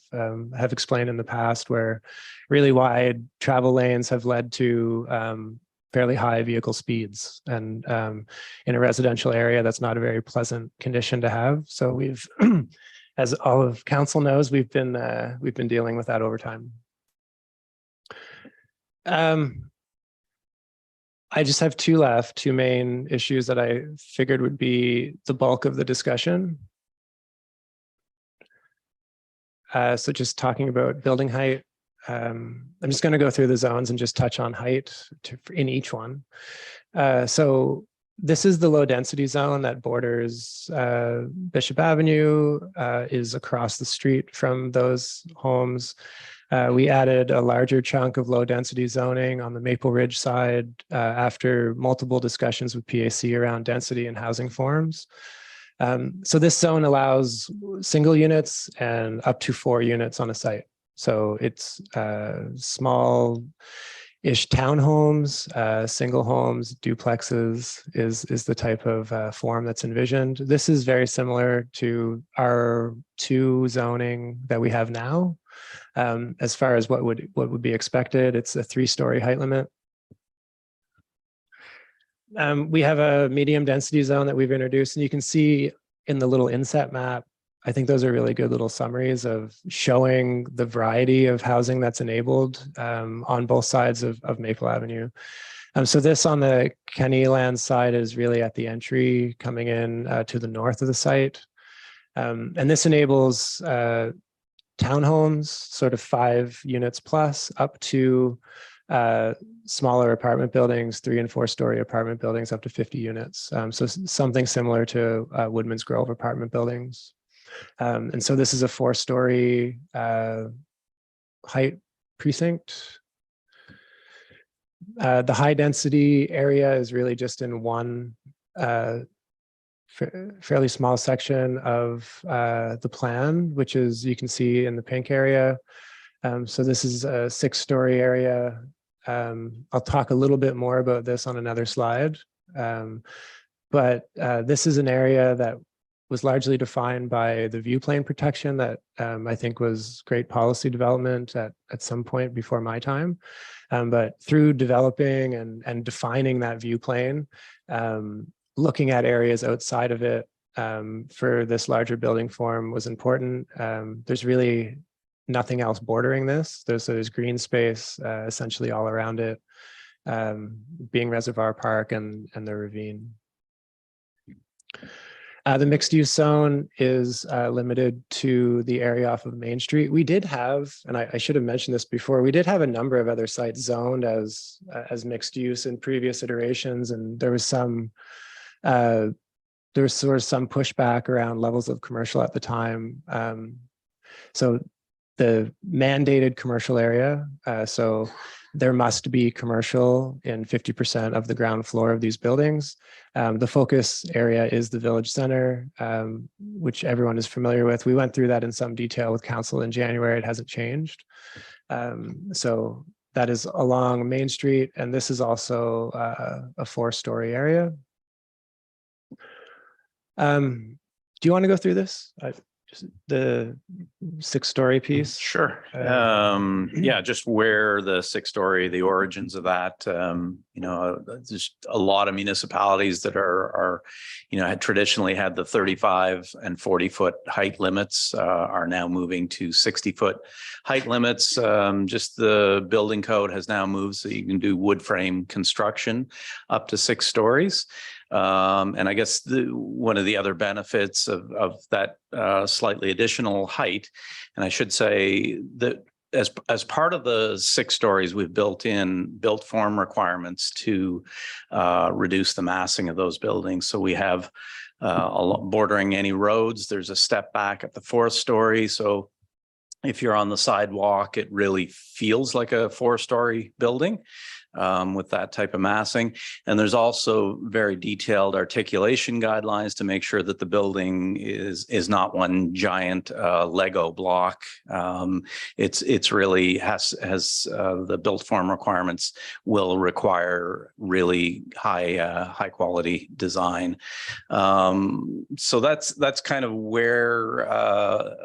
have explained in the past, where really wide travel lanes have led to fairly high vehicle speeds, and in a residential area, that's not a very pleasant condition to have. So we've, as all of council knows, we've been dealing with that over time. I just have two main issues that I figured would be the bulk of the discussion. So just talking about building height. I'm just going to go through the zones and just touch on height in each one. So this is the low density zone that borders Bishop Avenue, is across the street from those homes. We added a larger chunk of low density zoning on the Maple Ridge side after multiple discussions with PAC around density and housing forms. So this zone allows single units and up to 4 units on a site. So it's small-ish townhomes, single homes, duplexes is the type of form that's envisioned. This is very similar to our R2 zoning that we have now. As far as what would be expected, it's a 3-story height limit. We have a medium density zone that we've introduced, and you can see in the little inset map, I think those are really good little summaries of showing the variety of housing that's enabled on both sides of Maple Avenue. So this on the Kennyland side is really at the entry coming in to the north of the site. And this enables townhomes, sort of 5 units plus, up to smaller apartment buildings, 3- and 4-story apartment buildings up to 50 units. So something similar to Woodman's Grove apartment buildings. And so this is a 4-story height precinct. The high density area is really just in one fairly small section of the plan, which is, you can see in the pink area. So this is a 6-story area. I'll talk a little bit more about this on another slide. But this is an area that was largely defined by the view plane protection that I think was great policy development at some point before my time. But through developing and defining that view plane, looking at areas outside of it for this larger building form was important. There's really nothing else bordering this. There's green space essentially all around it, being Reservoir Park and the ravine. The mixed use zone is limited to the area off of Main Street. We did have, and I should have mentioned this before, we did have a number of other sites zoned as mixed use in previous iterations, and there was some sort of some pushback around levels of commercial at the time. So the mandated commercial area, so there must be commercial in 50% of the ground floor of these buildings. The focus area is the village center, which everyone is familiar with. We went through that in some detail with council in January. It hasn't changed. So that is along Main Street, and this is also a 4-story area. Do you want to go through this? The 6-story piece? Sure. Yeah, just where the 6-story, the origins of that, there's a lot of municipalities that are had traditionally had the 35 and 40-foot height limits, are now moving to 60-foot height limits. Just the building code has now moved so you can do wood frame construction up to 6 stories. And I guess one of the other benefits of that slightly additional height, and I should say that as part of the 6 stories, we've built form requirements to reduce the massing of those buildings. So we have bordering any roads. There's a step back at the 4th story. So if you're on the sidewalk, it really feels like a 4-story building. With that type of massing. And there's also very detailed articulation guidelines to make sure that the building is not one giant Lego block. It's really has the built form requirements will require really high quality design. So that's kind of where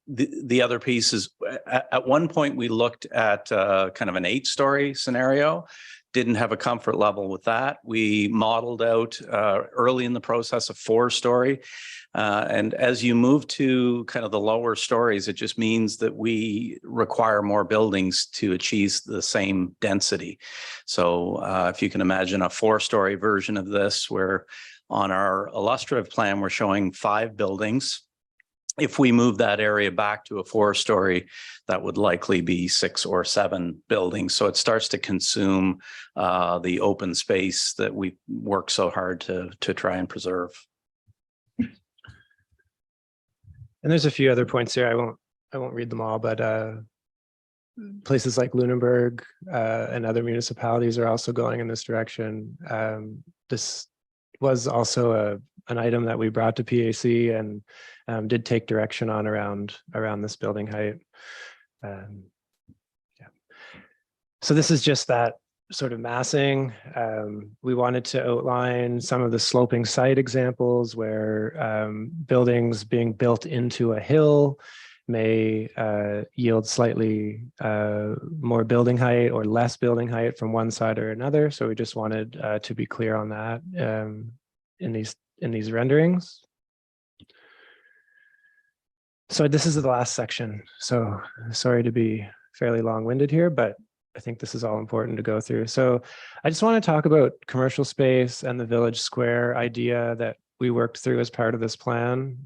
the other piece is. At one point we looked at kind of an 8-story scenario didn't have a comfort level with that. We modeled out early in the process a 4-story. And as you move to kind of the lower stories, it just means that we require more buildings to achieve the same density. So if you can imagine a 4-story version of this, where on our illustrative plan, we're showing 5 buildings. If we move that area back to a 4-story, that would likely be 6 or 7 buildings. So it starts to consume the open space that we work so hard to try and preserve. And there's a few other points here. I won't read them all, but places like Lunenburg and other municipalities are also going in this direction. This was also an item that we brought to PAC and did take direction on around this building height. Yeah. So this is just that sort of massing. We wanted to outline some of the sloping site examples where buildings being built into a hill may yield slightly more building height or less building height from one side or another. So we just wanted to be clear on that in these renderings. So this is the last section. So sorry to be fairly long-winded here, but I think this is all important to go through. So I just want to talk about commercial space and the village square idea that we worked through as part of this plan.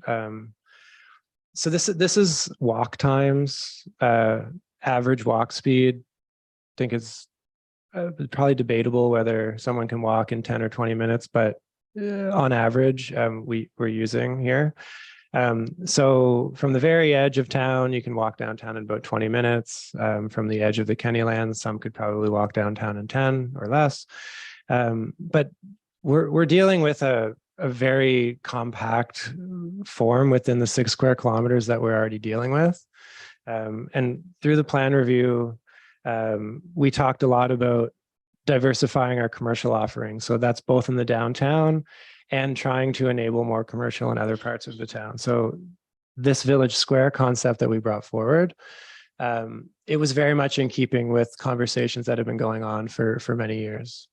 So this is walk times, average walk speed. I think it's probably debatable whether someone can walk in 10 or 20 minutes, but on average, we're using here. So from the very edge of town, you can walk downtown in about 20 minutes. From the edge of the Kennylands, some could probably walk downtown in 10 or less. But we're dealing with a very compact form within the 6 square kilometers that we're already dealing with. And through the plan review, we talked a lot about diversifying our commercial offerings. So that's both in the downtown and trying to enable more commercial in other parts of the town. So this village square concept that we brought forward, it was very much in keeping with conversations that have been going on for many years.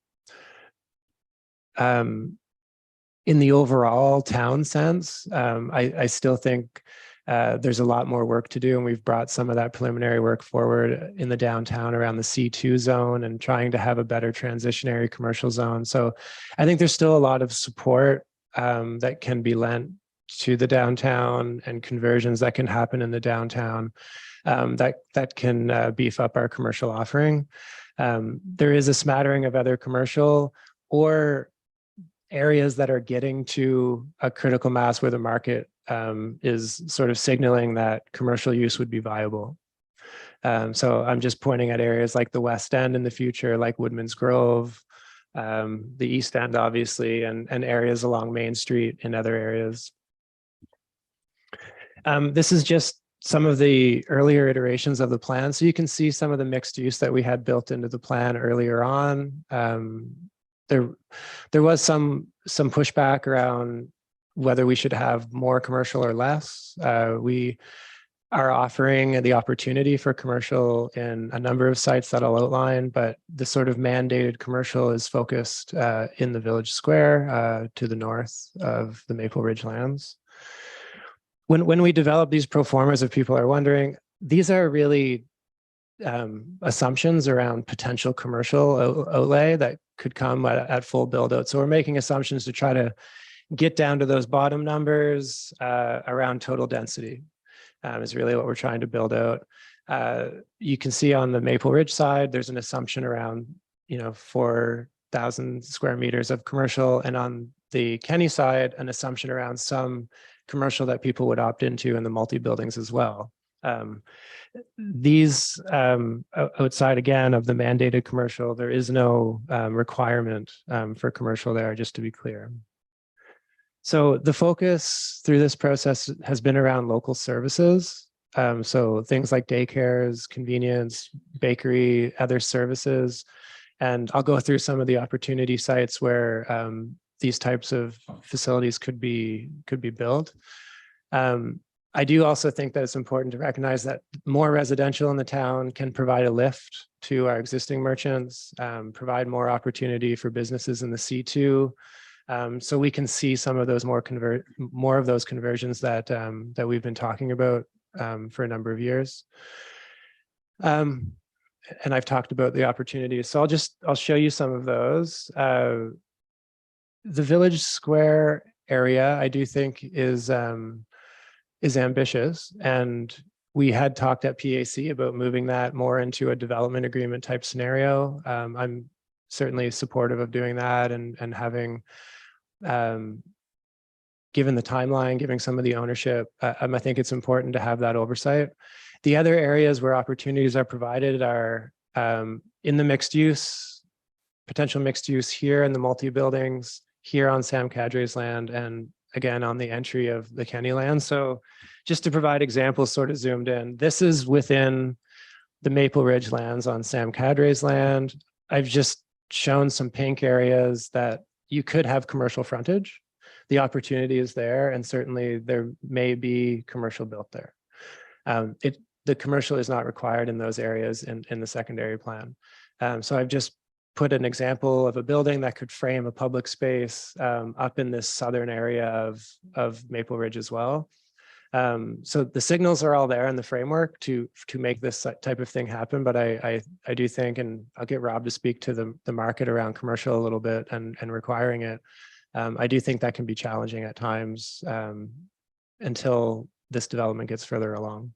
In the overall town sense, I still think there's a lot more work to do, and we've brought some of that preliminary work forward in the downtown around the C2 zone and trying to have a better transitionary commercial zone. So I think there's still a lot of support that can be lent to the downtown and conversions that can happen in the downtown that can beef up our commercial offering. There is a smattering of other commercial or areas that are getting to a critical mass where the market is sort of signaling that commercial use would be viable. So I'm just pointing at areas like the West End in the future, like Woodman's Grove, the East End, obviously, and areas along Main Street and other areas. This is just some of the earlier iterations of the plan. So you can see some of the mixed use that we had built into the plan earlier on. There was some pushback around whether we should have more commercial or less. We are offering the opportunity for commercial in a number of sites that I'll outline, but the sort of mandated commercial is focused in the village square to the north of the Maple Ridge lands. When we develop these pro formas, if people are wondering, these are really assumptions around potential commercial outlay that could come at full build out. So we're making assumptions to try to get down to those bottom numbers around total density is really what we're trying to build out. You can see on the Maple Ridge side, there's an assumption around 4,000 square meters of commercial, and on the Kenny side, an assumption around some commercial that people would opt into in the multi-buildings as well. These outside again of the mandated commercial, there is no requirement for commercial there, just to be clear. So the focus through this process has been around local services. So things like daycares, convenience, bakery, other services. And I'll go through some of the opportunity sites where these types of facilities could be built. I do also think that it's important to recognize that more residential in the town can provide a lift to our existing merchants, provide more opportunity for businesses in the C2. So we can see some of those more of those conversions that that we've been talking about for a number of years. And I've talked about the opportunities. So I'll show you some of those. The Village Square area, I do think is ambitious, and we had talked at PAC about moving that more into a development agreement type scenario. I'm certainly supportive of doing that and having, given the timeline, giving some of the ownership, I think it's important to have that oversight. The other areas where opportunities are provided are in the mixed use, potential mixed use here in the multi-buildings, here on Sam Cadre's land, and again on the entry of the Kenny land. So just to provide examples sort of zoomed in, this is within the Maple Ridge lands on Sam Cadre's land. I've just shown some pink areas that you could have commercial frontage. The opportunity is there, and certainly there may be commercial built there. The commercial is not required in those areas in the secondary plan. So I've just put an example of a building that could frame a public space up in this southern area of Maple Ridge as well. So the signals are all there in the framework to make this type of thing happen. But I do think, and I'll get Rob to speak to the market around commercial a little bit and requiring it. I do think that can be challenging at times until this development gets further along.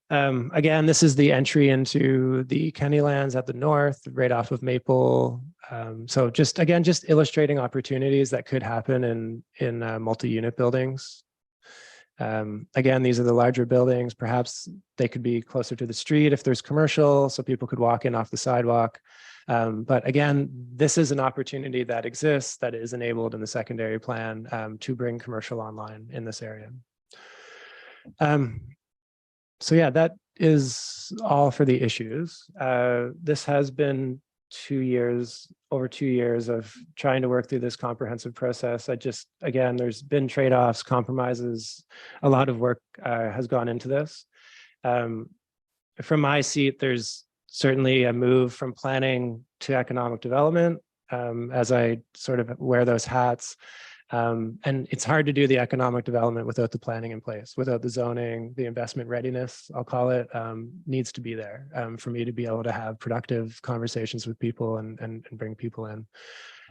Again, this is the entry into the Kenny lands at the north, right off of Maple. So just illustrating opportunities that could happen in multi-unit buildings. Again, these are the larger buildings. Perhaps they could be closer to the street if there's commercial, so people could walk in off the sidewalk. But again, this is an opportunity that exists that is enabled in the secondary plan to bring commercial online in this area. So yeah, that is all for the issues. This has been over 2 years of trying to work through this comprehensive process. Again, there's been trade-offs, compromises, a lot of work has gone into this. From my seat, there's certainly a move from planning to economic development as I sort of wear those hats. And it's hard to do the economic development without the planning in place, without the zoning, the investment readiness, I'll call it, needs to be there for me to be able to have productive conversations with people and bring people in.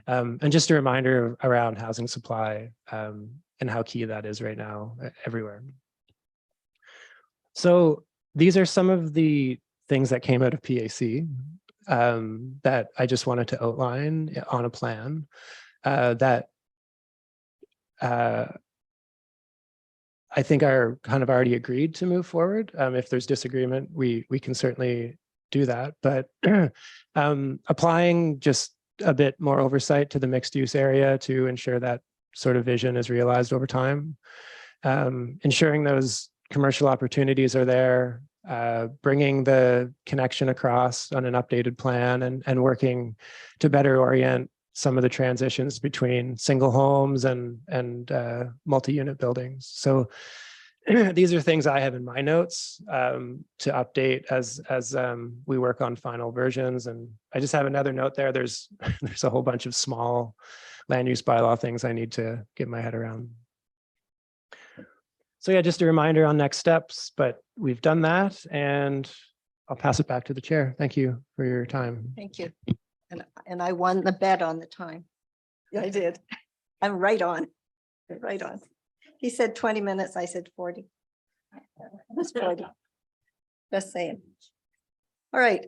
And just a reminder around housing supply and how key that is right now everywhere. So these are some of the things that came out of PAC that I just wanted to outline on a plan that I think are kind of already agreed to move forward. If there's disagreement, we can certainly do that. But applying just a bit more oversight to the mixed use area to ensure that sort of vision is realized over time, ensuring those commercial opportunities are there, bringing the connection across on an updated plan and working to better orient some of the transitions between single homes and multi-unit buildings. So these are things I have in my notes to update as we work on final versions. And I just have another note there. There's a whole bunch of small land use bylaw things I need to get my head around. So yeah, just a reminder on next steps, but we've done that, and I'll pass it back to the chair. Thank you for your time. Thank you. And I won the bet on the time. Yeah, I did. I'm right on. Right on. He said 20 minutes. I said 40. That's 40. Just saying. All right.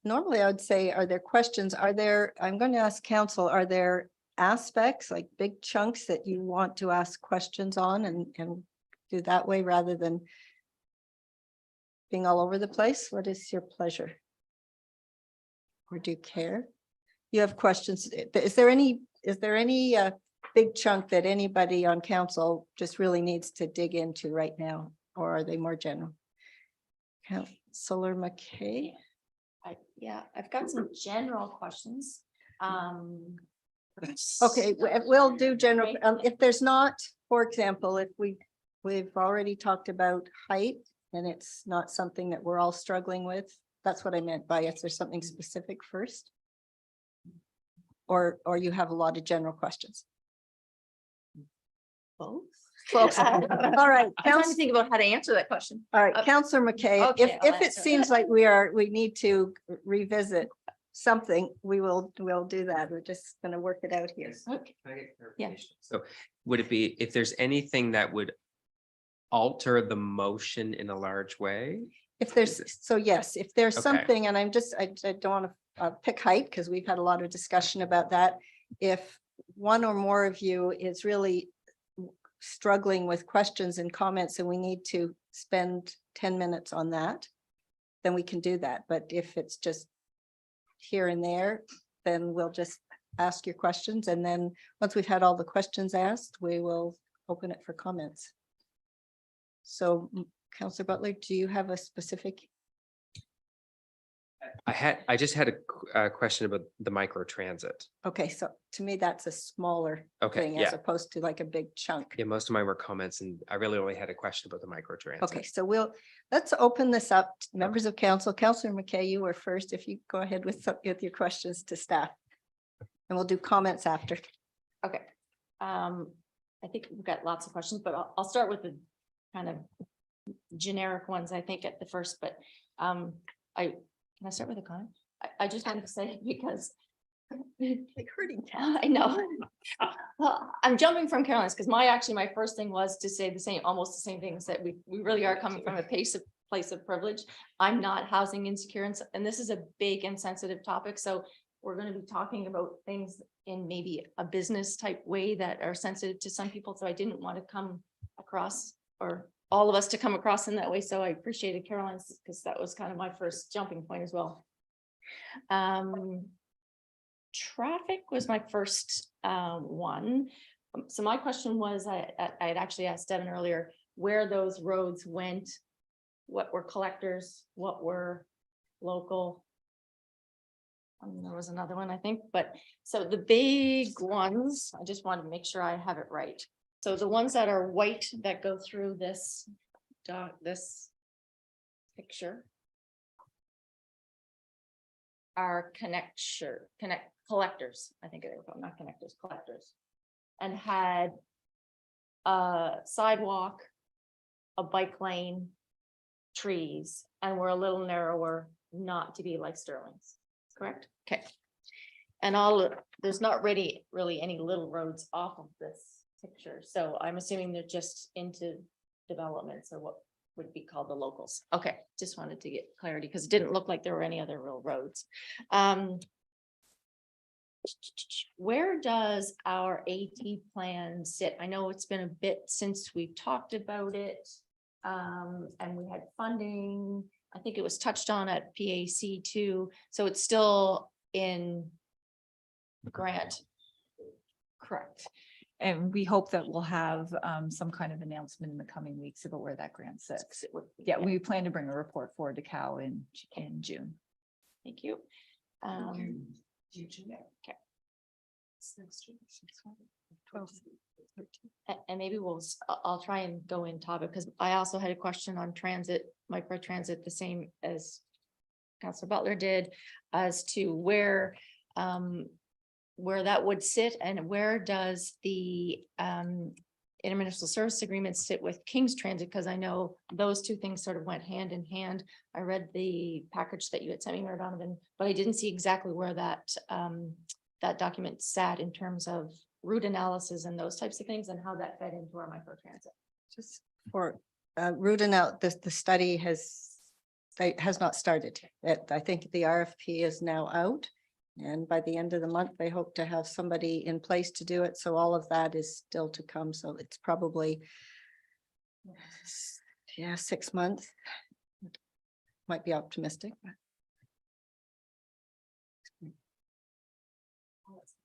Normally I would say, are there questions? I'm going to ask council, are there aspects like big chunks that you want to ask questions on and do that way rather than being all over the place? What is your pleasure? Or do you care? You have questions. Is there any big chunk that anybody on council just really needs to dig into right now? Or are they more general? Councillor McKay? Yeah, I've got some general questions. Okay, we'll do general, if there's not, for example, if we've already talked about height and it's not something that we're all struggling with, that's what I meant by if there's something specific first. Or you have a lot of general questions. Both? Both. All right, I'm trying to think about how to answer that question. all right, Counselor McKay, Okay, I'll if it answer. seems like we need to revisit something, we'll do that. We're just gonna work it out here. Okay. Can I get Yeah. clarification? So would it be, if there's anything that would alter the motion in a large way? If there's, so yes, if there's Okay. something, and I don't want to pick height because we've had a lot of discussion about that. If one or more of you is really struggling with questions and comments and we need to spend 10 minutes on that, then we can do that. But if it's just here and there, then we'll just ask your questions. And then once we've had all the questions asked, we will open it for comments. So Councillor Butler, do you have a specific? I just had a question about the micro transit. Okay, so to me, that's a smaller Okay, thing as yeah. opposed to like a big chunk. Yeah, most of mine were comments and I really only had a question about the micro transit. Okay, so let's open this up. Members of council, Councillor McKay, you were first. If you go ahead with your questions to staff. And we'll do comments after. Okay. I think we've got lots of questions, but I'll start with the kind of generic ones, I think, at the first, but can I start with a comment? I just wanted to say, because Like hurting cat. I know. Well, I'm jumping from Caroline's because my first thing was to say almost the same things, that we really are coming from a place of privilege. I'm not housing insecure, and this is a big and sensitive topic. So we're going to be talking about things in maybe a business type way that are sensitive to some people. So I didn't want to come across, or all of us to come across in that way. So I appreciated Caroline's because that was kind of my first jumping point as well. Traffic was my first one. So my question was, I had actually asked Devin earlier where those roads went, what were collectors, what were local. There was another one, I think, but so the big ones, I just wanted to make sure I have it right. So the ones that are white that go through this picture are collectors, I think they were called, not connectors, collectors, and had a sidewalk, a bike lane, trees, and were a little narrower, not to be like Sterling's, correct? Okay. And there's not really any little roads off of this picture, so I'm assuming they're just into developments or what would be called the locals. Okay, just wanted to get clarity because it didn't look like there were any other real roads. Where does our AT plan sit? I know it's been a bit since we've talked about it. And we had funding, I think it was touched on at PAC too. So it's still in grant. Correct. And we hope that we'll have some kind of announcement in the coming weeks about where that grant sits. Yeah, we plan to bring a report forward to Cal in June. Thank you. Okay. And maybe I'll try and go in topic because I also had a question on transit, micro transit, the same as Councilor Butler did, as to where that would sit and where does the intermunicipal service agreement sit with King's Transit, because I know those two things sort of went hand in hand. I read the package that you had sent me, Mayor Donovan, but I didn't see exactly where that document sat in terms of route analysis and those types of things and how that fed into our micro transit. Just for rooting out, the study has not started. I think the RFP is now out. And by the end of the month, they hope to have somebody in place to do it. So all of that is still to come. So it's probably, 6 months. Might be optimistic. But.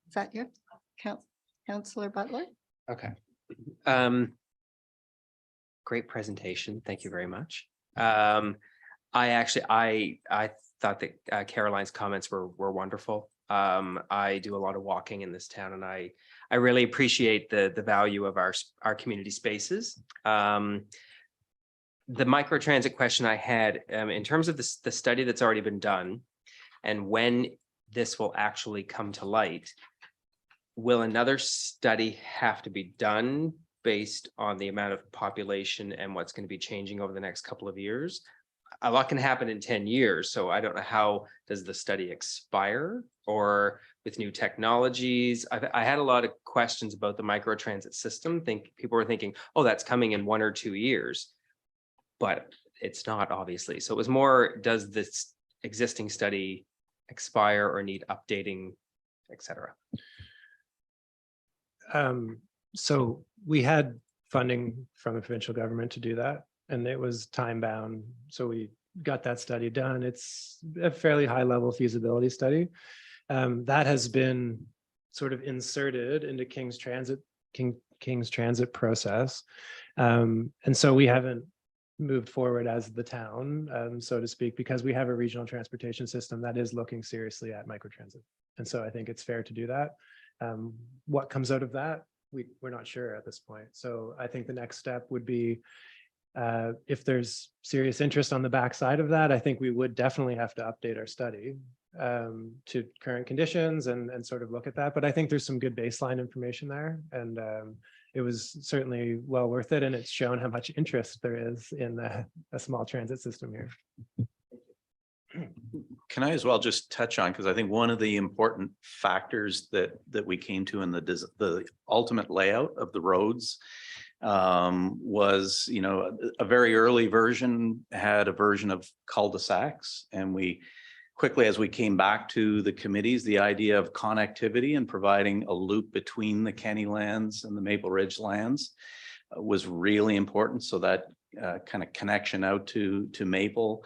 Is that your Councillor Butler? Okay. Great presentation. Thank you very much. I thought that Caroline's comments were wonderful. I do a lot of walking in this town, and I really appreciate the value of our community spaces. The microtransit question I had, in terms of the study that's already been done, and when this will actually come to light, will another study have to be done based on the amount of population and what's going to be changing over the next couple of years? A lot can happen in 10 years, so I don't know, how does the study expire, or with new technologies? I had a lot of questions about the microtransit system. People were thinking, oh, that's coming in 1 or 2 years, but it's not, obviously. So it was more, does this existing study expire or need updating, et cetera? So we had funding from the provincial government to do that, and it was time bound. So we got that study done. It's a fairly high level feasibility study. That has been sort of inserted into King's Transit process. And so we haven't moved forward as the town, so to speak, because we have a regional transportation system that is looking seriously at microtransit. And so I think it's fair to do that. What comes out of that, we're not sure at this point. So I think the next step would be, if there's serious interest on the backside of that, I think we would definitely have to update our study to current conditions and sort of look at that. But I think there's some good baseline information there, and it was certainly well worth it. And it's shown how much interest there is in a small transit system here. Can I as well just touch on, because I think one of the important factors that we came to in the ultimate layout of the roads was, you know, a very early version had a version of cul-de-sacs, and we quickly, as we came back to the committees, the idea of connectivity and providing a loop between the Kenny lands and the Maple Ridge lands was really important. So that kind of connection out to Maple,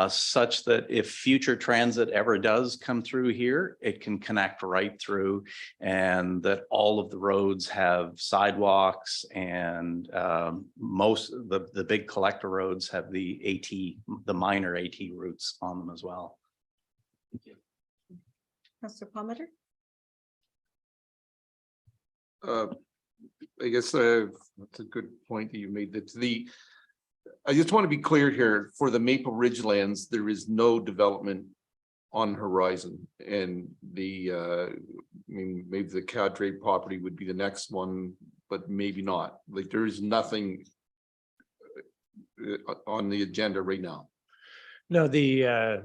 such that if future transit ever does come through here, it can connect right through, and that all of the roads have sidewalks, and most of the big collector roads have the minor AT routes on them as well. Councillor Palmer? I guess that's a good point that you made. That I just want to be clear here, for the Maple Ridge lands, there is no development on horizon, and I mean, maybe the Cadre property would be the next one, but maybe not. Like, there is nothing on the agenda right now. No, the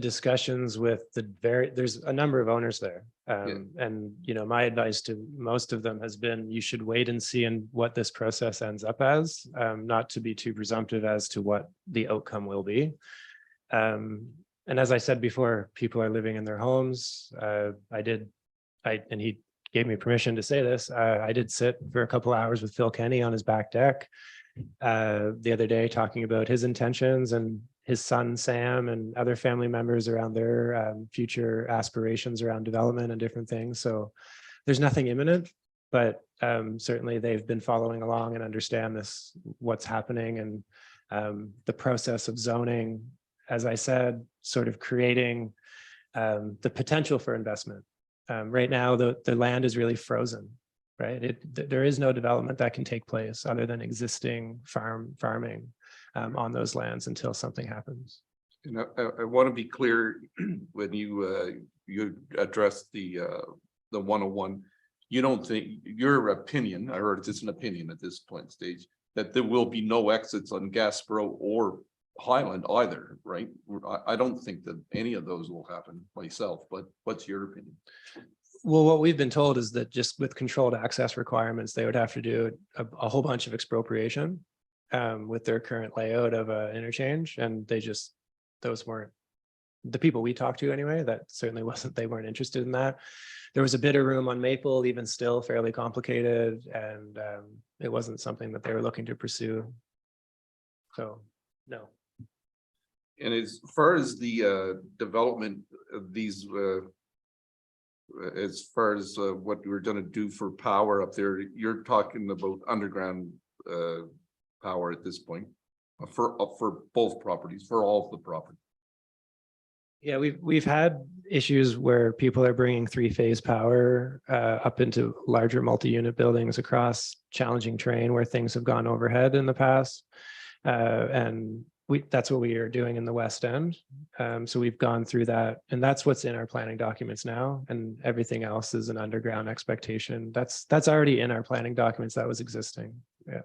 discussions with there's a number of owners there. And, you know, my advice to most of them has been, you should wait and see what this process ends up as, not to be too presumptive as to what the outcome will be. And as I said before, people are living in their homes. And he gave me permission to say this. I did sit for a couple hours with Phil Kenny on his back deck the other day, talking about his intentions, and his son Sam and other family members around their future aspirations around development and different things. So there's nothing imminent, but certainly they've been following along and understand what's happening, and the process of zoning, as I said, sort of creating the potential for investment. Right now, the land is really frozen, right? There is no development that can take place other than existing farming on those lands until something happens. And I want to be clear, when you address the 101, you don't think, your opinion, I heard it's an opinion at this point stage, that there will be no exits on Gaspereau or Highland either, right? I don't think that any of those will happen myself, but what's your opinion? Well, what we've been told is that just with controlled access requirements, they would have to do a whole bunch of expropriation with their current layout of an interchange, and those weren't the people we talked to anyway. That certainly they weren't interested in that. There was a bit of room on Maple, even still fairly complicated, and it wasn't something that they were looking to pursue. So, no. And as far as the development of these, as far as what we're going to do for power up there, you're talking about underground power at this point for both properties, for all of the property. Yeah, we've had issues where people are bringing three-phase power up into larger multi-unit buildings across challenging terrain where things have gone overhead in the past. And that's what we are doing in the West End. So we've gone through that, and that's what's in our planning documents now, and everything else is an underground expectation. That's already in our planning documents. That was existing. Yeah.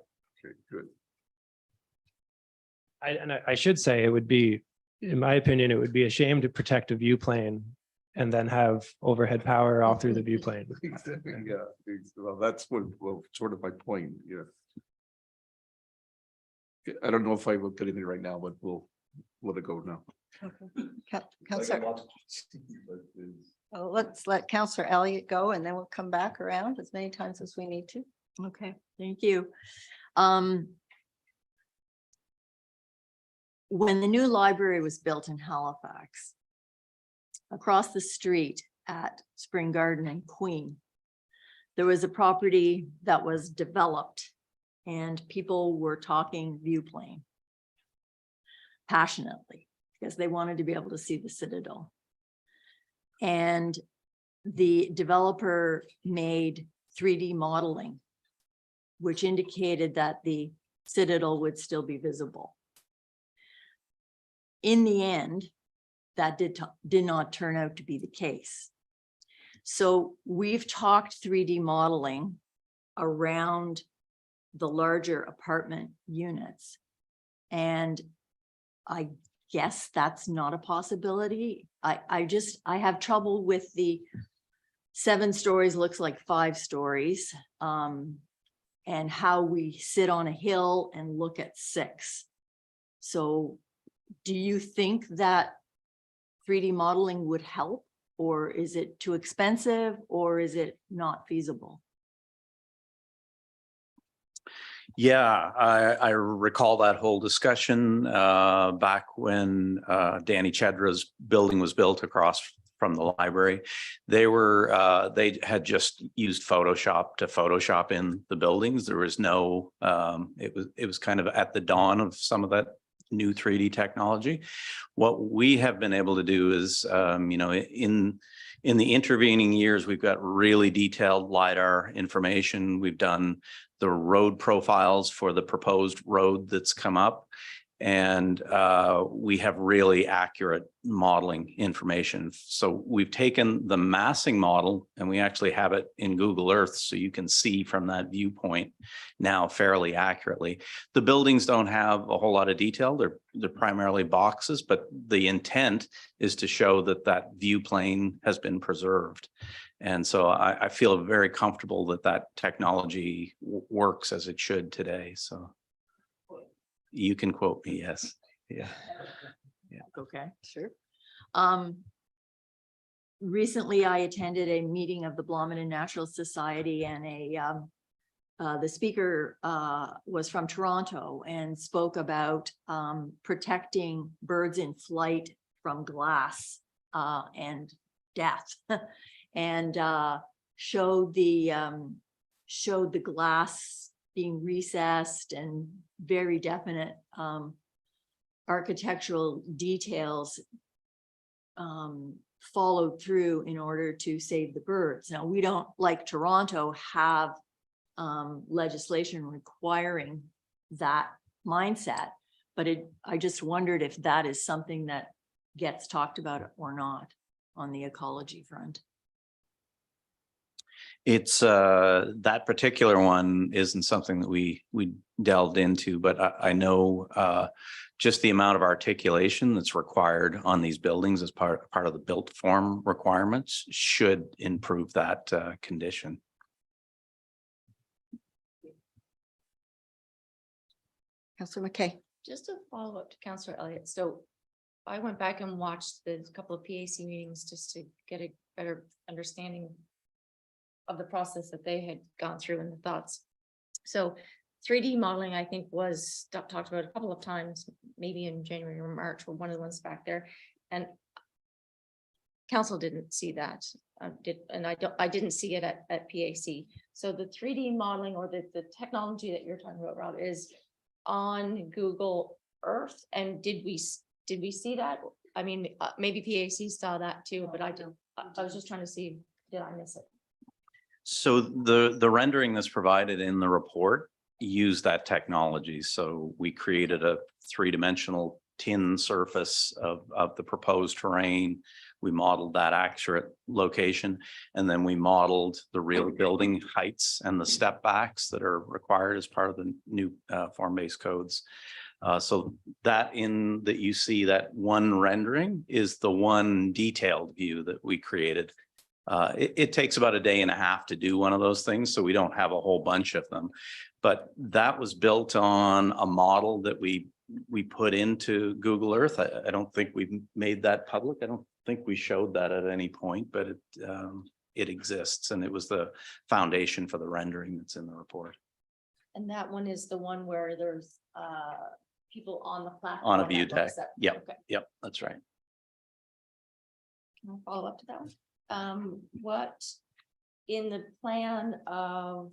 Okay, good. I should say it would be, in my opinion, it would be a shame to protect a view plane and then have overhead power all through the view plane. Exactly, yeah, well, that's what, well, sort of my point, yeah. Okay, I don't know if I will get anything right now, but we'll let it go now. Councillor, let's let Councillor Elliott go and then we'll come back around as many times as we need to. Okay, thank you. When the new library was built in Halifax, across the street at Spring Garden and Queen, there was a property that was developed and people were talking view plane passionately because they wanted to be able to see the Citadel. And the developer made 3D modeling, which indicated that the Citadel would still be visible. In the end, that did not turn out to be the case. So we've talked 3D modeling around the larger apartment units. And I guess that's not a possibility. I have trouble with the 7 stories looks like 5 stories, and how we sit on a hill and look at 6. So do you think that 3D modeling would help, or is it too expensive, or is it not feasible? Yeah, I recall that whole discussion back when Danny Chedra's building was built across from the library. They had just used Photoshop to Photoshop in the buildings. There was no, it was kind of at the dawn of some of that new 3D technology. What we have been able to do is, in the intervening years, we've got really detailed LiDAR information. We've done the road profiles for the proposed road that's come up. And we have really accurate modeling information. So we've taken the massing model and we actually have it in Google Earth, so you can see from that viewpoint now fairly accurately. The buildings don't have a whole lot of detail. They're primarily boxes, but the intent is to show that that view plane has been preserved. And so I feel very comfortable that that technology works as it should today. So you can quote me, yes. Yeah. Yeah. Okay, sure. Recently, I attended a meeting of the Blomidon Natural Society, and the speaker was from Toronto and spoke about protecting birds in flight from glass and death, and showed the glass being recessed and very definite architectural details followed through in order to save the birds. Now, we don't, like Toronto, have legislation requiring that mindset, but I just wondered if that is something that gets talked about or not on the ecology front. It's that particular one isn't something that we delved into, but I know just the amount of articulation that's required on these buildings as part of the built form requirements should improve that condition. Councillor McKay. Just to follow up to Councillor Elliott. So I went back and watched the couple of PAC meetings just to get a better understanding of the process that they had gone through and the thoughts. So 3D modeling, I think, was talked about a couple of times, maybe in January or March, or one of the ones back there. And council didn't see that, I didn't see it at PAC. So the 3D modeling, or the technology that you're talking about, Rob, is on Google Earth. And did we see that? I mean, maybe PAC saw that too, but I didn't. I was just trying to see, did I miss it? So the rendering that's provided in the report used that technology. So we created a three-dimensional tin surface of the proposed terrain. We modeled that accurate location, and then we modeled the real building heights and the step backs that are required as part of the new form-based codes. So that you see that one rendering is the one detailed view that we created. It takes about a day and a half to do one of those things, so we don't have a whole bunch of them. But that was built on a model that we put into Google Earth. I don't think we've made that public. I don't think we showed that at any point, but it exists, and it was the foundation for the rendering that's in the report. And that one is the one where there's people on the platform. On a that view looks deck. at- Yep, Okay. yep, that's right. Can I follow up to that one? What in the plan of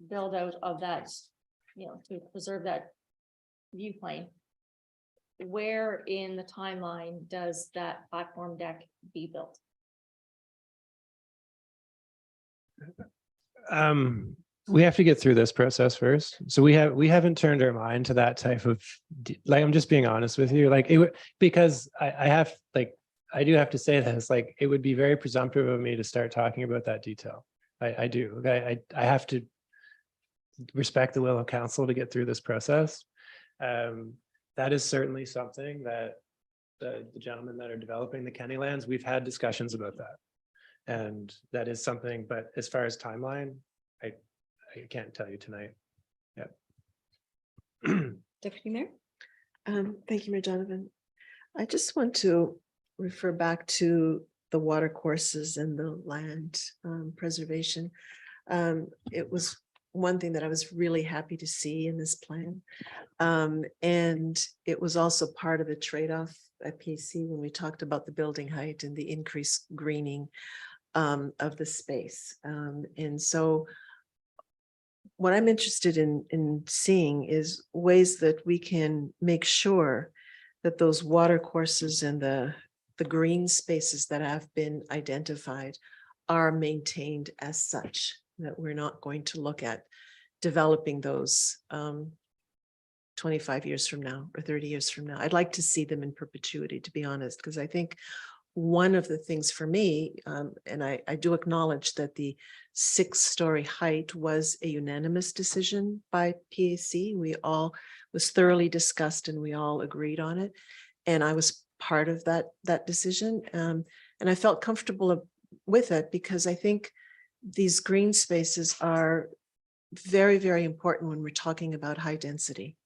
build out of that, to preserve that view plane, where in the timeline does that platform deck be built? We have to get through this process first. So we haven't turned our mind to that type of, like, I'm just being honest with you, like, it would, because I do have to say this, like, it would be very presumptive of me to start talking about that detail. I do. I have to respect the will of council to get through this process. That is certainly something that the gentlemen that are developing the Kenny lands, we've had discussions about that. And that is something, but as far as timeline, I can't tell you tonight. Yeah. Deputy Mayor? Thank you, Mayor Donovan. I just want to refer back to the water courses and the land preservation. It was one thing that I was really happy to see in this plan. And it was also part of the trade-off at PC when we talked about the building height and the increased greening of the space. And so what I'm interested in seeing is ways that we can make sure that those water courses and the green spaces that have been identified are maintained as such, that we're not going to look at developing those 25 years from now or 30 years from now. I'd like to see them in perpetuity, to be honest, because I think one of the things for me, and I do acknowledge that the 6-story height was a unanimous decision by PAC. We all was thoroughly discussed and we all agreed on it. And I was part of that decision. And I felt comfortable with it because I think these green spaces are very, very important when we're talking about high density.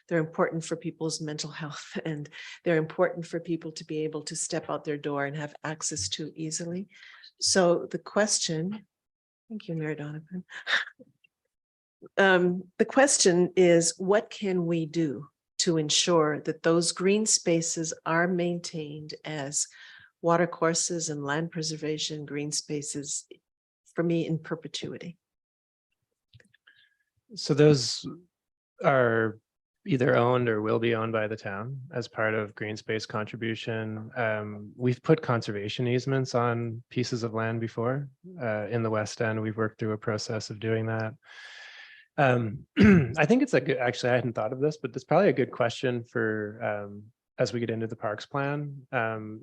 They're important for people's mental health, and they're important for people to be able to step out their door and have access to easily. So the question, thank you, Mayor Donovan. The question is, what can we do to ensure that those green spaces are maintained as water courses and land preservation green spaces, for me, in perpetuity? So those are either owned or will be owned by the town as part of green space contribution. We've put conservation easements on pieces of land before. In the West End, we've worked through a process of doing that. I think it's a good, actually, I hadn't thought of this, but it's probably a good question for as we get into the parks plan,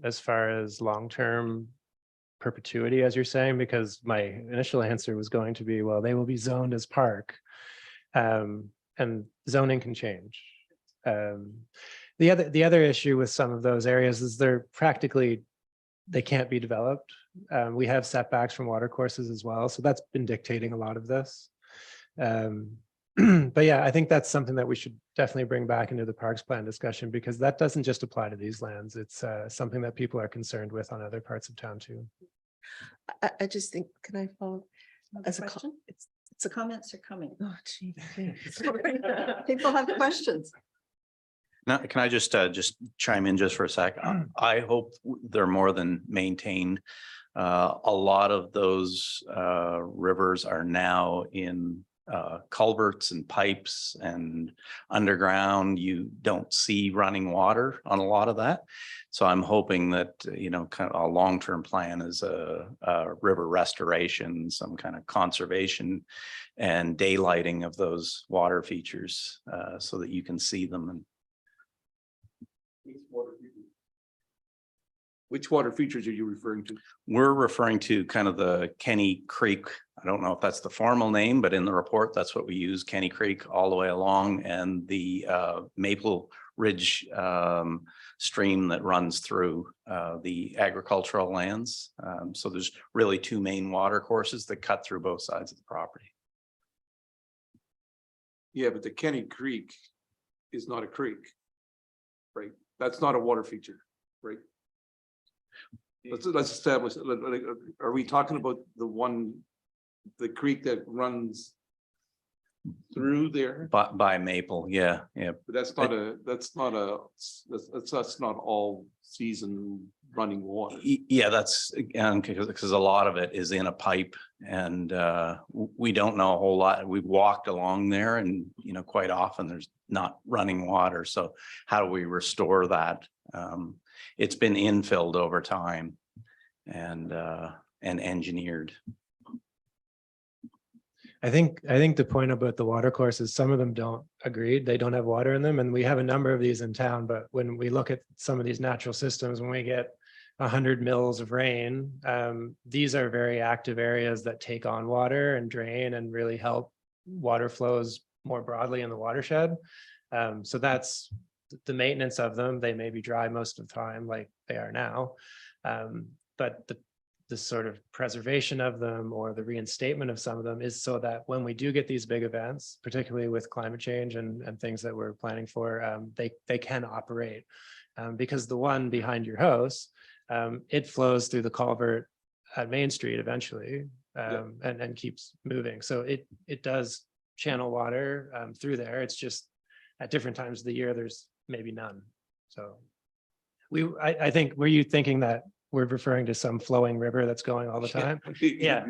as far as long-term perpetuity, as you're saying, because my initial answer was going to be, well, they will be zoned as park. And zoning can change. The other issue with some of those areas is they can't be developed. We have setbacks from water courses as well, so that's been dictating a lot of this. But yeah, I think that's something that we should definitely bring back into the parks plan discussion, because that doesn't just apply to these lands. It's something that people are concerned with on other parts of town too. I just think, can I follow? As a Question? The comments are coming. Oh, gee, okay. People have questions. Now, can I just chime in just for a sec? I hope they're more than maintained. A lot of those rivers are now in culverts and pipes and underground, you don't see running water on a lot of that. So I'm hoping that, kind of a long-term plan is a river restoration, some kind of conservation and daylighting of those water features so that you can see them. And Which water features are you referring to? we're referring to kind of the Kenny Creek. I don't know if that's the formal name, but in the report, that's what we use, Kenny Creek all the way along, and the Maple Ridge stream that runs through the agricultural lands. So there's really two main water courses that cut through both sides of the property. Yeah, but the Kenny Creek is not a creek. Right? That's not a water feature, right? Let's establish, are we talking about the creek that runs through there? By Maple, yeah. But that's not all season running water. Yeah, that's again, because a lot of it is in a pipe and we don't know a whole lot. We've walked along there and, quite often there's not running water. So how do we restore that? It's been infilled over time and engineered. I think the point about the water courses, some of them don't agree. They don't have water in them. And we have a number of these in town, but when we look at some of these natural systems, when we get 100 mils of rain, these are very active areas that take on water and drain and really help water flows more broadly in the watershed. So that's the maintenance of them. They may be dry most of the time like they are now. But the sort of preservation of them or the reinstatement of some of them is so that when we do get these big events, particularly with climate change and things that we're planning for, they can operate. Because the one behind your house, it flows through the culvert at Main Street eventually and keeps moving. So it does channel water through there. It's just at different times of the year, there's maybe none. So I think, were you thinking that we're referring to some flowing river that's going all the time? Yeah.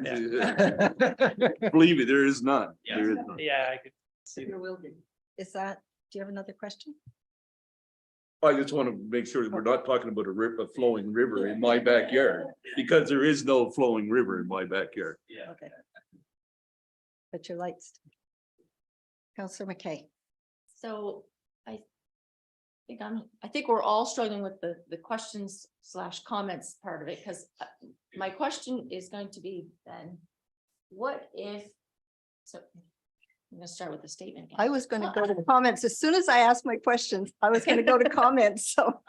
Believe me, there is none. Yeah. There is none. Yeah, I could see. There will be. Is that, do you have another question? I just want to make sure that we're not talking about a flowing river in my backyard, because there is no flowing river in my backyard. Yeah. Okay. But your lights. Councillor McKay. So I think we're all struggling with the questions / comments part of it, because my question is going to be then, what if, so I'm gonna start with the statement. again. I was going to go to the comments. As soon as I asked my questions, I was going to go to comments. So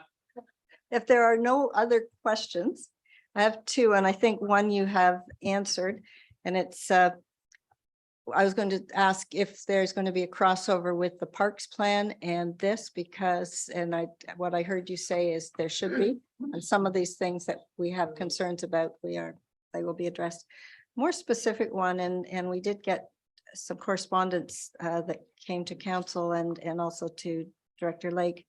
if there are no other questions, I have two, and I think one you have answered, and it's I was going to ask if there's going to be a crossover with the parks plan and this, because, and what I heard you say is there should be, and some of these things that we have concerns about, they will be addressed. More specific one, and we did get some correspondence that came to council and also to Director Lake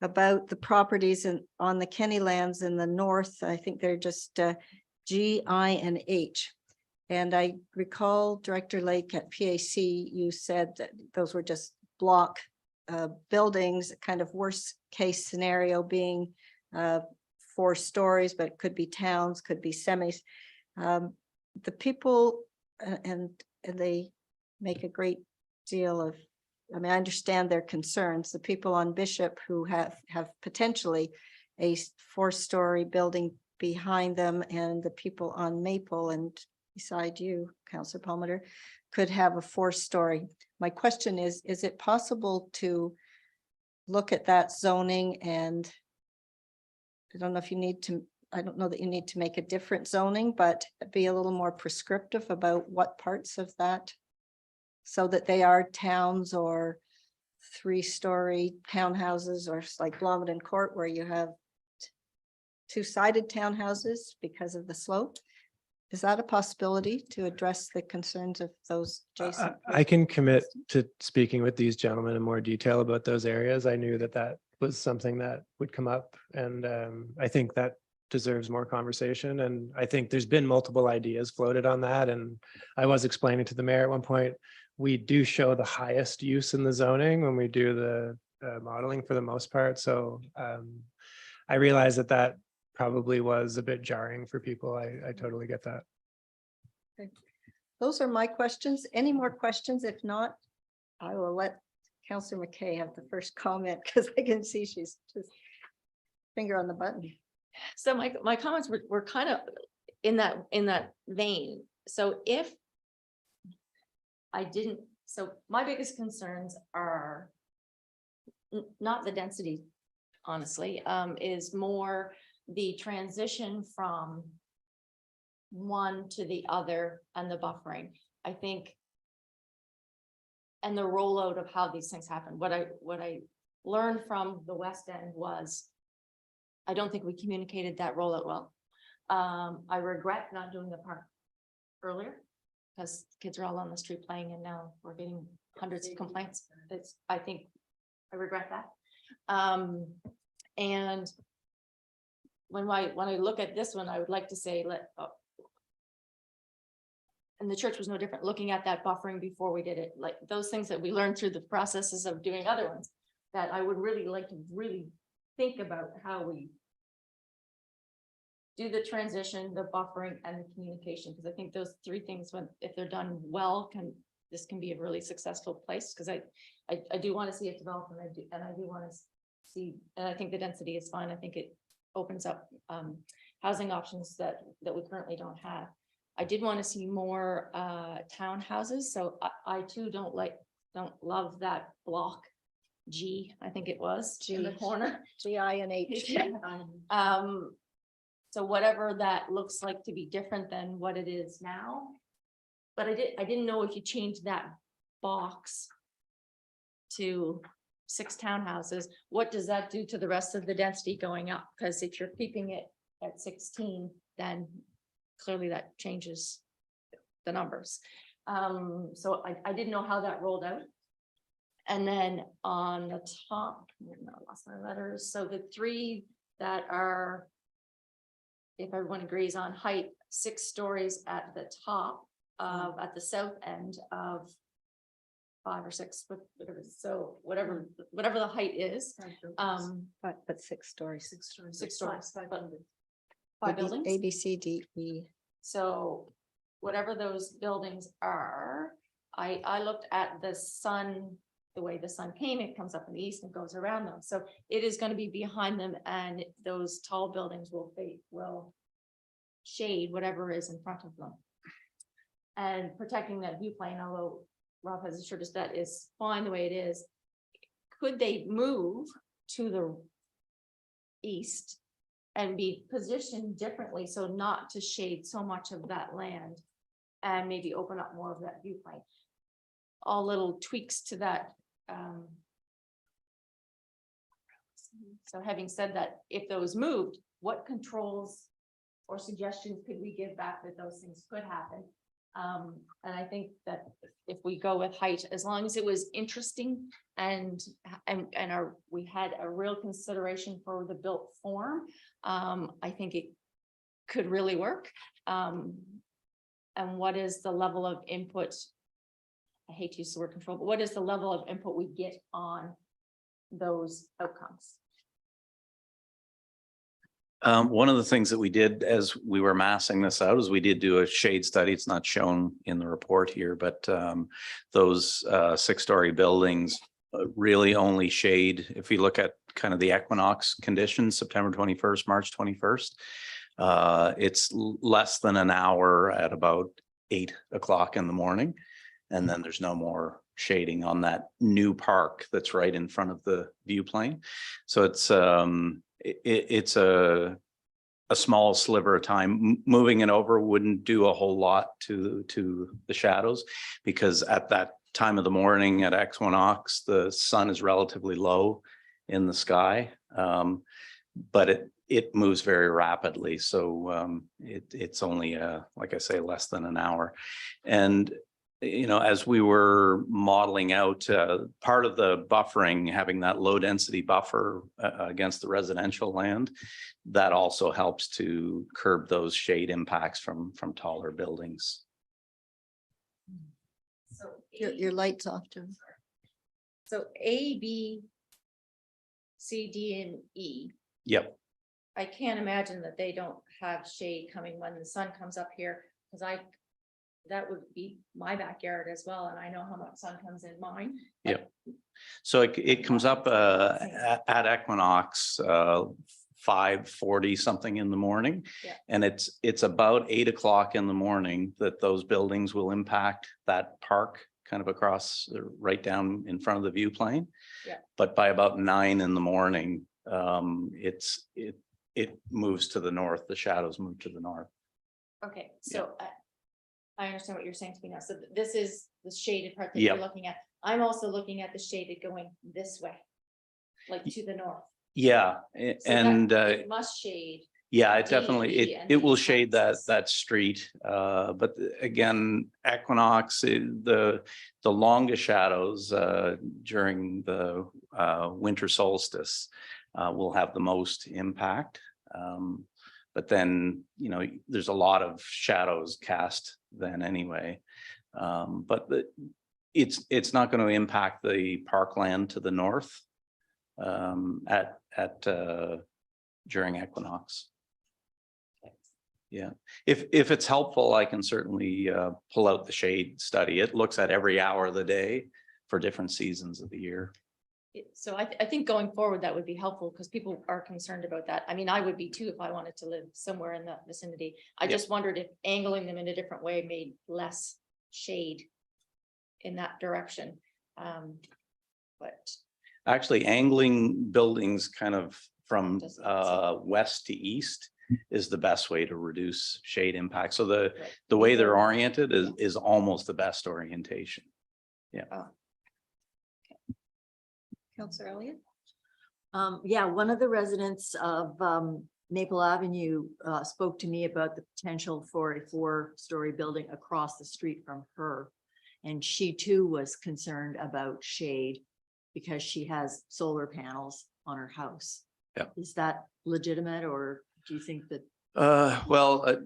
about the properties on the Kenny lands in the north. I think they're just G, I, and H. And I recall Director Lake at PAC, you said that those were just block buildings, kind of worst case scenario being 4 stories, but it could be towns, could be semis. The people, and they make a great deal of, I mean, I understand their concerns. The people on Bishop who have potentially a 4-story building behind them, and the people on Maple and beside you, Councillor Palmer, could have a 4-story. My question is it possible to look at that zoning? And I don't know if you need to, I don't know that you need to make a different zoning, but be a little more prescriptive about what parts of that, so that they are towns or 3-story townhouses, or like Blomidon Court where you have 2-sided townhouses because of the slope. Is that a possibility to address the concerns of those adjacent? I can commit to speaking with these gentlemen in more detail about those areas. I knew that was something that would come up, and I think that deserves more conversation. And I think there's been multiple ideas floated on that. And I was explaining to the mayor at one point, we do show the highest use in the zoning when we do the modeling for the most part. So I realize that that probably was a bit jarring for people. I totally get that. Those are my questions. Any more questions? If not, I will let Councillor McKay have the first comment because I can see she's just finger on the button. So my comments were kind of in that vein. So if I didn't, so my biggest concerns are not the density, honestly, is more the transition from one to the other and the buffering. I think, and the rollout of how these things happen. What I learned from the West End was, I don't think we communicated that rollout well. I regret not doing the park earlier because kids are all on the street playing and now we're getting hundreds of complaints. I think I regret that. And when I look at this one, I would like to say, and the church was no different, looking at that buffering before we did it, like those things that we learned through the processes of doing other ones, that I would really like to really think about how we do the transition, the buffering and the communication, because I think those three things, if they're done well, this can be a really successful place, because I do want to see it develop, and I do want to see, and I think the density is fine. I think it opens up housing options that we currently don't have. I did want to see more townhouses, so I too don't love that block G, I think it was, in the corner. G, I, and H. So whatever that looks like to be different than what it is now. But I didn't know if you change that box to 6 townhouses, what does that do to the rest of the density going up? Because if you're keeping it at 16, then clearly that changes the numbers. So I didn't know how that rolled out. And then on the top, I lost my letters. So the 3 that are, if everyone agrees on height, 6 stories at the top of, at the south end of 5 or 6, whatever. So whatever the height is, But 6 stories. 6 stories, but 5 buildings. A, B, C, D, E. So whatever those buildings are, I looked at the sun, the way the sun came, it comes up in the east and goes around them. So it is going to be behind them, and those tall buildings will shade whatever is in front of them. And protecting that view plane, although Rob has assured us that is fine the way it is. Could they move to the east and be positioned differently, so not to shade so much of that land and maybe open up more of that viewpoint? All little tweaks to that. So having said that, if those moved, what controls or suggestions could we give back that those things could happen? And I think that if we go with height, as long as it was interesting and we had a real consideration for the built form, I think it could really work. And what is the level of input? I hate to use the word control, but what is the level of input we get on those outcomes? One of the things that we did as we were massing this out is we did do a shade study. It's not shown in the report here, but those 6-story buildings really only shade, if you look at kind of the equinox conditions, September 21st, March 21st, it's less than an hour at about 8 o'clock in the morning. And then there's no more shading on that new park that's right in front of the view plane. So it's a small sliver of time. Moving it over wouldn't do a whole lot to the shadows, because at that time of the morning at equinox, the sun is relatively low in the sky, but it moves very rapidly. So it's only, like I say, less than an hour. And as we were modeling out, part of the buffering, having that low density buffer against the residential land, that also helps to curb those shade impacts from taller buildings. So Your light's off, Joan. So A, B, C, D, and E. Yep. I can't imagine that they don't have shade coming when the sun comes up here, because that would be my backyard as well, and I know how much sun comes in mine. Yep. So it comes up at equinox, 5:40 something in the morning. Yeah. And it's about 8 o'clock in the morning that those buildings will impact that park kind of across, right down in front of the view plane. Yeah. But by about 9 in the morning, it moves to the north, the shadows move to the north. Okay, so I understand what you're saying to me now. So this is the shaded part that you're Yep. looking at. I'm also looking at the shaded going this way, like to the north. Yeah, So that and it must shade. yeah, it D, definitely, E, and it D will shade that, axis. that street. But again, equinox, the longest shadows during the winter solstice will have the most impact. But then, you know, there's a lot of shadows cast then anyway. But it's not going to impact the parkland to the north during equinox. Yeah, if it's helpful, I can certainly pull out the shade study. It looks at every hour of the day for different seasons of the year. So I think going forward, that would be helpful because people are concerned about that. I mean, I would be too if I wanted to live somewhere in that vicinity. I Yeah. just wondered if angling them in a different way made less shade in that direction. But Actually, angling buildings kind of from Doesn't west to east is the best way to reduce shade impact. So the right. way they're Before- oriented is almost the best orientation. Counselor Elliott? Yeah, one of the residents of Maple Avenue spoke to me about the potential for a 4-story building across the street from her. And she too was concerned about shade because she has solar panels on her house. Yeah. Is that legitimate, or do you think that? Well,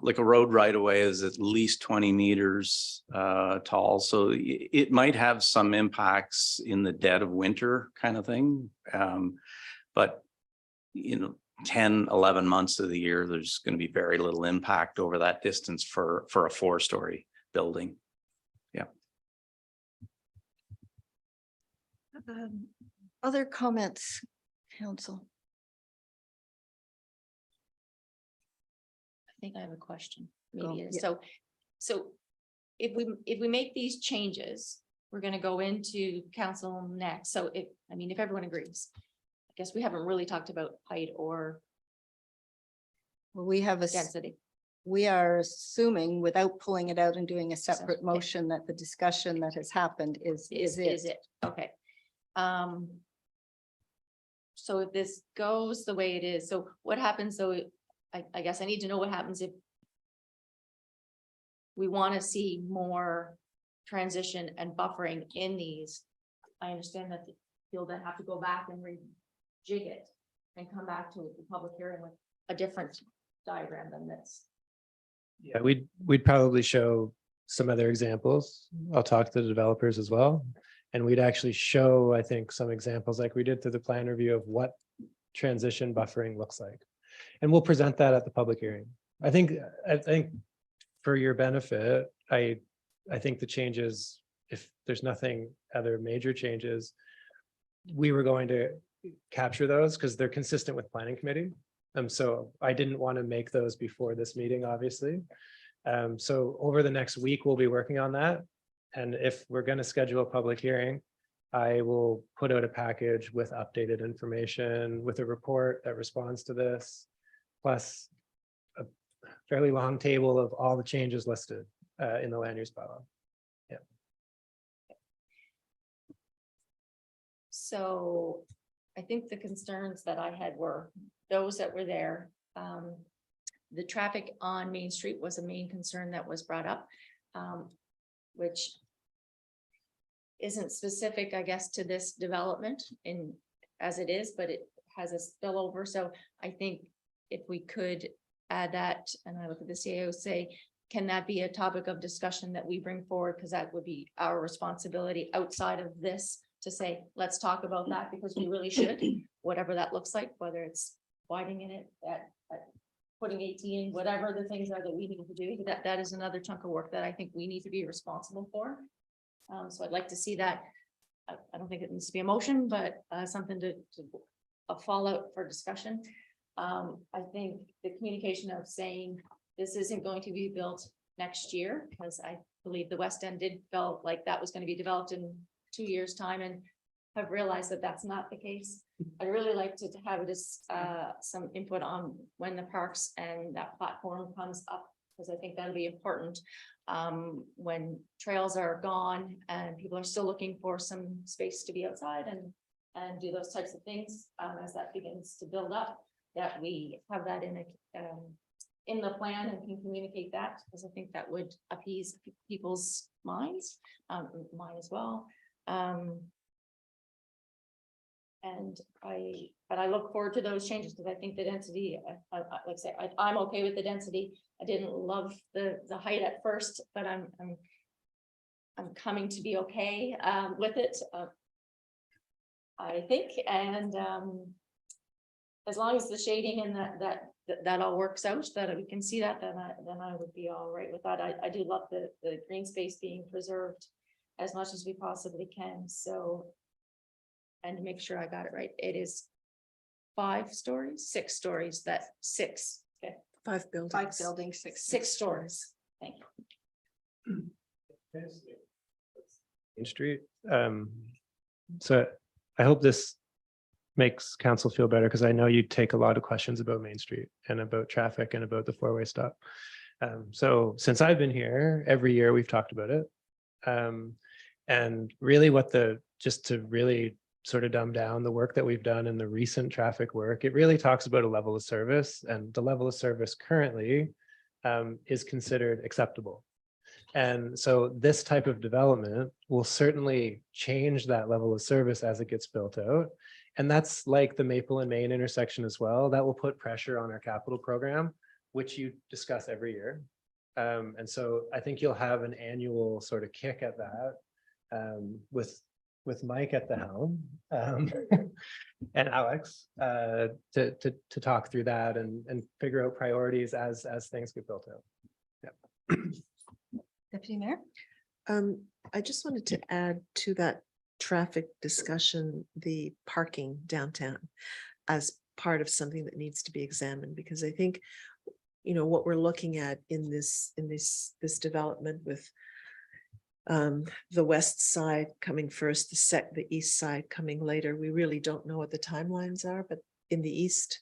like a road right away is at least 20 meters tall, so it might have some impacts in the dead of winter kind of thing. But you know, 10, 11 months of the year, there's going to be very little impact over that distance for a 4-story building. Yeah. Other comments, council? I think I have a question. Go, Maybe it is. yeah. So if we make these changes, we're gonna go into council next. So if everyone agrees, I guess we haven't really talked about height or Well, we have density. we are assuming, without pulling it out and doing a separate okay. motion, that the discussion that has happened is Is it. it? Okay. So if this goes the way it is, so what happens, so I guess I need to know what happens if we want to see more transition and buffering in these. I understand that you'll then have to go back and rejig it and come back to the public hearing with a different diagram than this. Yeah, we'd probably show some other examples. I'll talk to the developers as well. And we'd actually show, I think, some examples like we did through the plan review of what transition buffering looks like. And we'll present that at the public hearing. I think for your benefit, I think the changes, if there's nothing other major changes, we were going to capture those because they're consistent with planning committee. So I didn't want to make those before this meeting, obviously. So over the next week, we'll be working on that. And if we're going to schedule a public hearing, I will put out a package with updated information, with a report that responds to this, plus a fairly long table of all the changes listed in the land use bylaw. Yeah. So I think the concerns that I had were those that were there. The traffic on Main Street was a main concern that was brought up, which isn't specific, I guess, to this development as it is, but it has a spillover. So I think if we could add that, and I look at the CAO, say, can that be a topic of discussion that we bring forward? Because that would be our responsibility outside of this to say, let's talk about that, because we really should, whatever that looks like, whether it's widening it, putting 18, whatever the things are that we need to do, that is another chunk of work that I think we need to be responsible for. So I'd like to see that. I don't think it needs to be a motion, but something to a fallout for discussion. I think the communication of saying this isn't going to be built next year, because I believe the West End did felt like that was going to be developed in 2 years' time, and have realized that that's not the case. I'd really like to have this some input on when the parks and that platform comes up, because I think that'll be important when trails are gone and people are still looking for some space to be outside and do those types of things as that begins to build up, that we have that in the plan and can communicate that, because I think that would appease people's minds, mine as well. But I look forward to those changes, because I think the density, like I say, I'm okay with the density. I didn't love the height at first, but I'm coming to be okay with it. I think, and as long as the shading and that all works out, that we can see that, then I would be all right with that. I do love the green space being preserved as much as we possibly can. So, and to make sure I got it right, it is 5 stories, 6 stories, that 6, okay, 5 buildings. 5 buildings, 6 stories. Thank you. Main Street. So I hope this makes council feel better, because I know you take a lot of questions about Main Street and about traffic and about the 4-way stop. So since I've been here, every year we've talked about it. And really just to really sort of dumb down the work that we've done in the recent traffic work, it really talks about a level of service, and the level of service currently is considered acceptable. And so this type of development will certainly change that level of service as it gets built out. And that's like the Maple and Main intersection as well. That will put pressure on our capital program, which you discuss every year. And so I think you'll have an annual sort of kick at that with Mike at the helm and Alex to talk through that and figure out priorities as things get built out. Yeah. Deputy Mayor? I just wanted to add to that traffic discussion, the parking downtown as part of something that needs to be examined, because I think, you know, what we're looking at in this development with the west side coming first, the east side coming later, we really don't know what the timelines are, but in the east,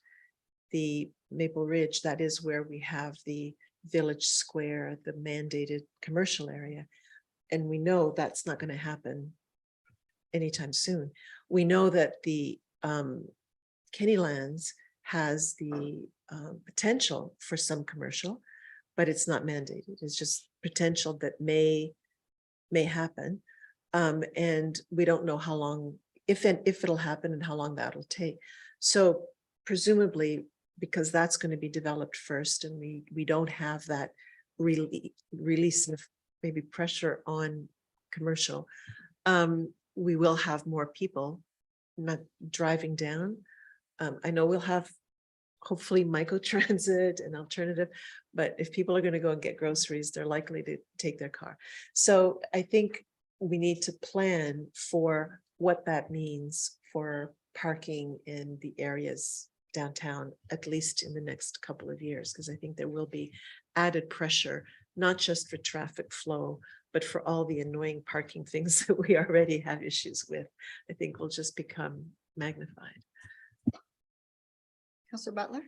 the Maple Ridge, that is where we have the Village Square, the mandated commercial area. And we know that's not going to happen anytime soon. We know that the Kennylands has the potential for some commercial, but it's not mandated. It's just potential that may happen. And we don't know how long, if it'll happen and how long that'll take. So presumably, because that's going to be developed first, and we don't have that release of maybe pressure on commercial, we will have more people not driving down. I know we'll have hopefully microtransit and alternative, but if people are going to go and get groceries, they're likely to take their car. So I think we need to plan for what that means for parking in the areas downtown, at least in the next couple of years, because I think there will be added pressure, not just for traffic flow, but for all the annoying parking things that we already have issues with. I think will just become magnified. Councillor Butler?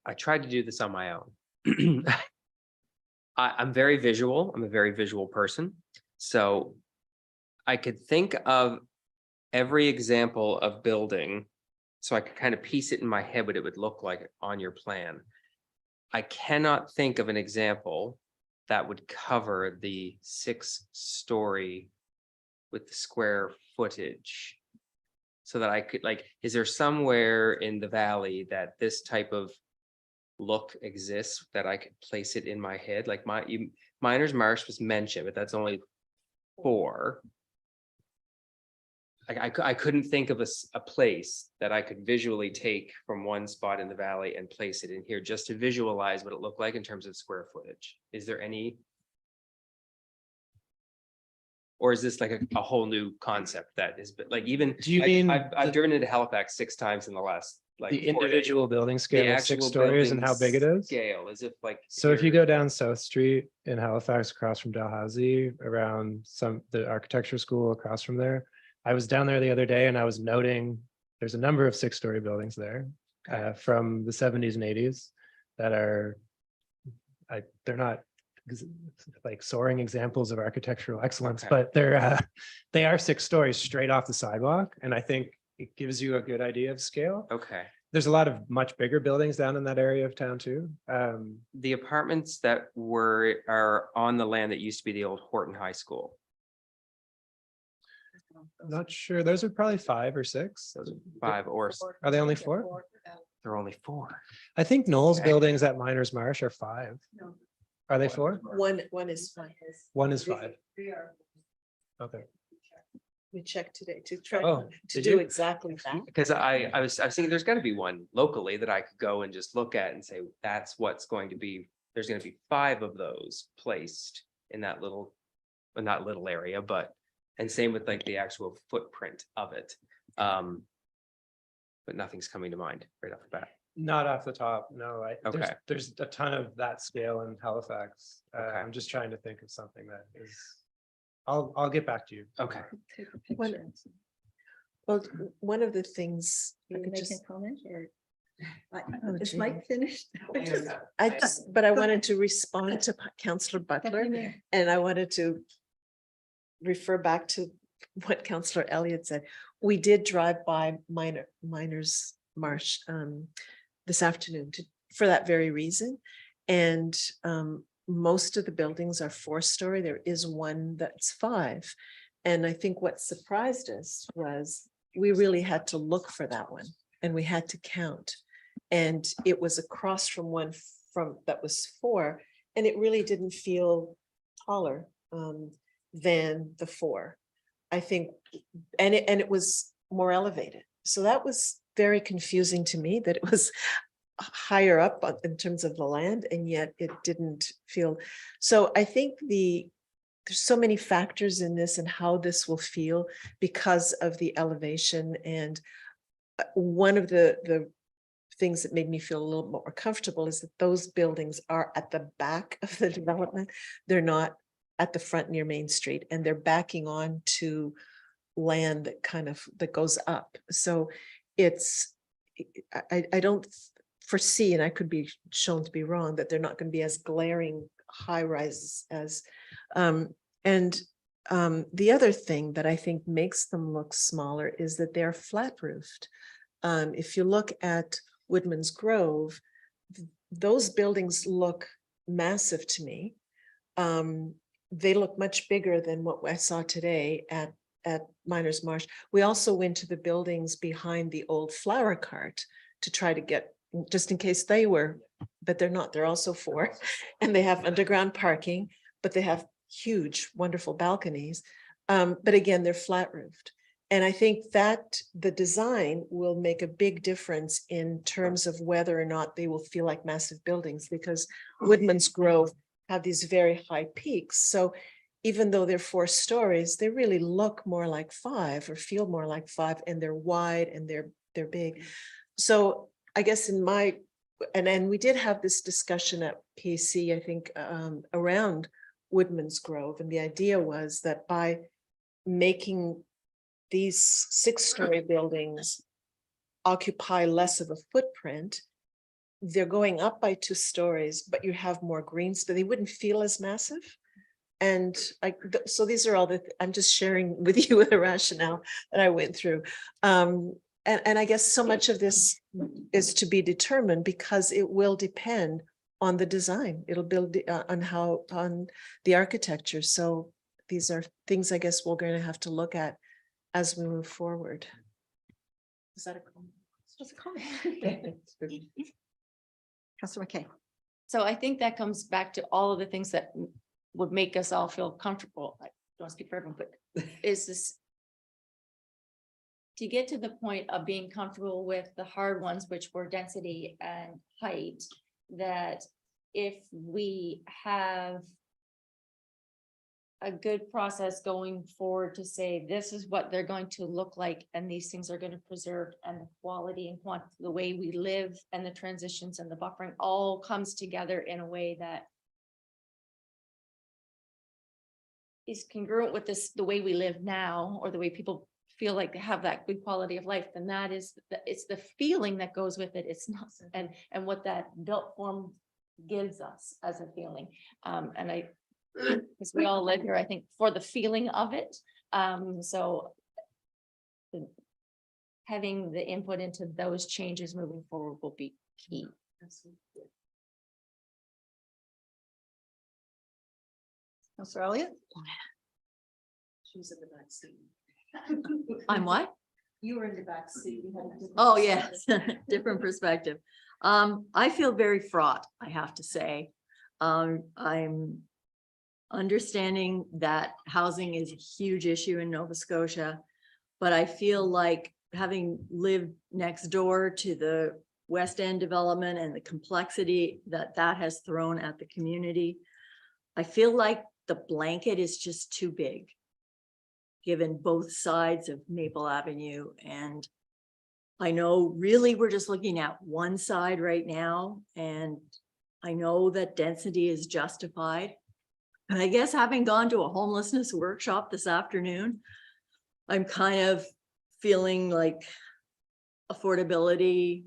I tried to do this on my own. I'm very visual. I'm a very visual person. So I could think of every example of building, so I could kind of piece it in my head what it would look like on your plan. I cannot think of an example that would cover the 6-story with the square footage. So that I could, like, is there somewhere in the valley that this type of look exists that I could place it in my head, like Miners Marsh was mentioned, but that's only 4. I couldn't think of a place that I could visually take from one spot in the valley and place it in here, just to visualize what it looked like in terms of square footage. Is there any? Or is this like a whole new concept that is, but like even? Do you mean I've the- driven into Halifax 6 times in the last, like, The 4 days. individual building The scale of 6 actual stories and how big it building is? Scale, as if like. So if you here- go down South Street in Halifax, across from Dalhousie, around the architecture school across from there. I was down there the other day and I was noting there's a number of 6-story buildings there from the 70s and 80s that are, they're not like soaring examples of architectural excellence, Okay. but they are 6 stories straight off the sidewalk. And I think it gives you a good idea of scale. Okay, There's a lot of much bigger buildings down in that area of town too. the apartments that are on the land that used to be the old Horton High School. I'm not sure. Those are probably 5 or 6. Those are 5 or Are they only 4? they're only 4. I think Knowles Okay. buildings at Miners Marsh are 5. Are they 4? One is fine. One is 5. Okay. We checked today to try Oh, to did do you? exactly that. Because I was thinking there's gotta be one locally that I could go and just look at and say, that's what's going to be, there's gonna be 5 of those placed in that little, well, not little area, but, and same with like the actual footprint of it. But nothing's coming to mind right off the bat. Not off the top, no. Okay. There's a ton of that scale in Halifax. Okay. I'm just trying to think of something that is, I'll get back to you. Okay. Well, one of the things. I You could making just- a comment or? Oh, Is gee. Mike finished? but I wanted to respond to Councillor Butler, and I wanted to refer back to what Councillor Elliott said. We did drive by Miners Marsh this afternoon for that very reason. And most of the buildings are 4-story. There is one that's 5. And I think what surprised us was we really had to look for that one and we had to count. And it was across from one that was 4, and it really didn't feel taller than the 4. I think, and it was more elevated. So that was very confusing to me, that it was higher up in terms of the land, and yet it didn't feel. So I think there's so many factors in this and how this will feel because of the elevation. And one of the things that made me feel a little more comfortable is that those buildings are at the back of the development. They're not at the front near Main Street, and they're backing on to land that goes up. So it's, I don't foresee, and I could be shown to be wrong, that they're not going to be as glaring high rises as, the other thing that I think makes them look smaller is that they're flat roofed. If you look at Woodman's Grove, those buildings look massive to me. They look much bigger than what I saw today at Miners Marsh. We also went to the buildings behind the old flower cart to try to get, just in case they were, but they're not, they're also 4. And they have underground parking, but they have huge, wonderful balconies. But again, they're flat roofed. And I think that the design will make a big difference in terms of whether or not they will feel like massive buildings, because Woodman's Grove have these very high peaks. So even though they're 4 stories, they really look more like 5 or feel more like 5, and they're wide and they're big. So I guess and we did have this discussion at PC, I think, around Woodman's Grove. And the idea was that by making these 6-story buildings occupy less of a footprint, they're going up by 2 stories, but you have more greens, but they wouldn't feel as massive. And so these are all I'm just sharing with you the rationale that I went through. And I guess so much of this is to be determined because it will depend on the design. It'll build on the architecture. So these are things I guess we're going to have to look at as we move forward. Is that a comment? Just a comment. Councillor McKay. So I think that comes back to all of the things that would make us all feel comfortable. I don't speak for everyone, but is this to get to the point of being comfortable with the hard ones, which were density and height, that if we have a good process going forward to say, this is what they're going to look like, and these things are going to preserve, and the quality and the way we live and the transitions and the buffering all comes together in a way that is congruent with this, the way we live now, or the way people feel like they have that good quality of life, then that is, it's the feeling that goes with it. It's not, and what that built form gives us as a feeling. And I, because we all live here, I think, for the feeling of it. So having the input into those changes moving forward will be key. Councillor Elliott. She's in the back seat. I'm what? You were in the back seat. You had a different Oh, yes, different perspective. I feel very fraught, I have to say. I'm understanding that housing is a huge issue in Nova Scotia, but I feel like, having lived next door to the West End development and the complexity that that has thrown at the community, I feel like the blanket is just too big, given both sides of Maple Avenue. And I know really we're just looking at one side right now, and I know that density is justified. And I guess, having gone to a homelessness workshop this afternoon, I'm kind of feeling like affordability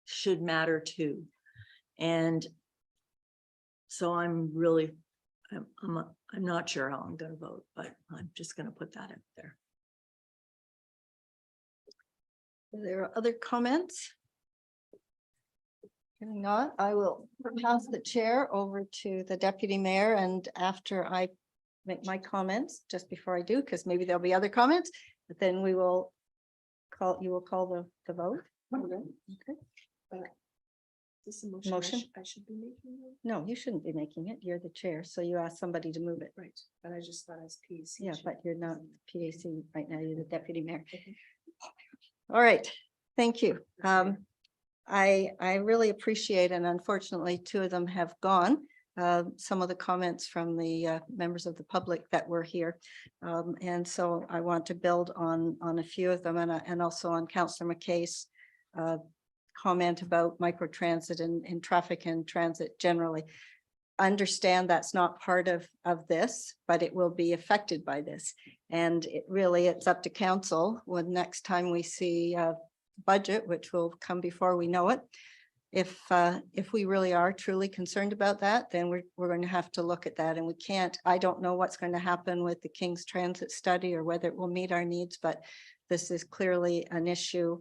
should matter too. And so I'm really, I'm not sure how I'm going to vote, but I'm just going to put that out there. Are there other comments? If not, I will pass the chair over to the deputy mayor, and after I make my comments, just before I do, because maybe there'll be other comments, but then we will call, you will call the vote. Okay. This a Motion? I should be making. No, you shouldn't be making it. You're the chair, so you ask somebody to move it. Right, but I just thought as PAC. Yeah, but you're not PAC right now. You're the deputy mayor. All right, thank you. I really appreciate, and unfortunately, two of them have gone. Some of the comments from the members of the public that were here. And so I want to build on a few of them, and also on Councillor McKay's comment about microtransit and traffic and transit generally. Understand that's not part of this, but it will be affected by this. And it really, it's up to council when next time we see budget, which will come before we know it. If we really are truly concerned about that, then we're going to have to look at that, and we can't, I don't know what's going to happen with the King's Transit study or whether it will meet our needs, but this is clearly an issue.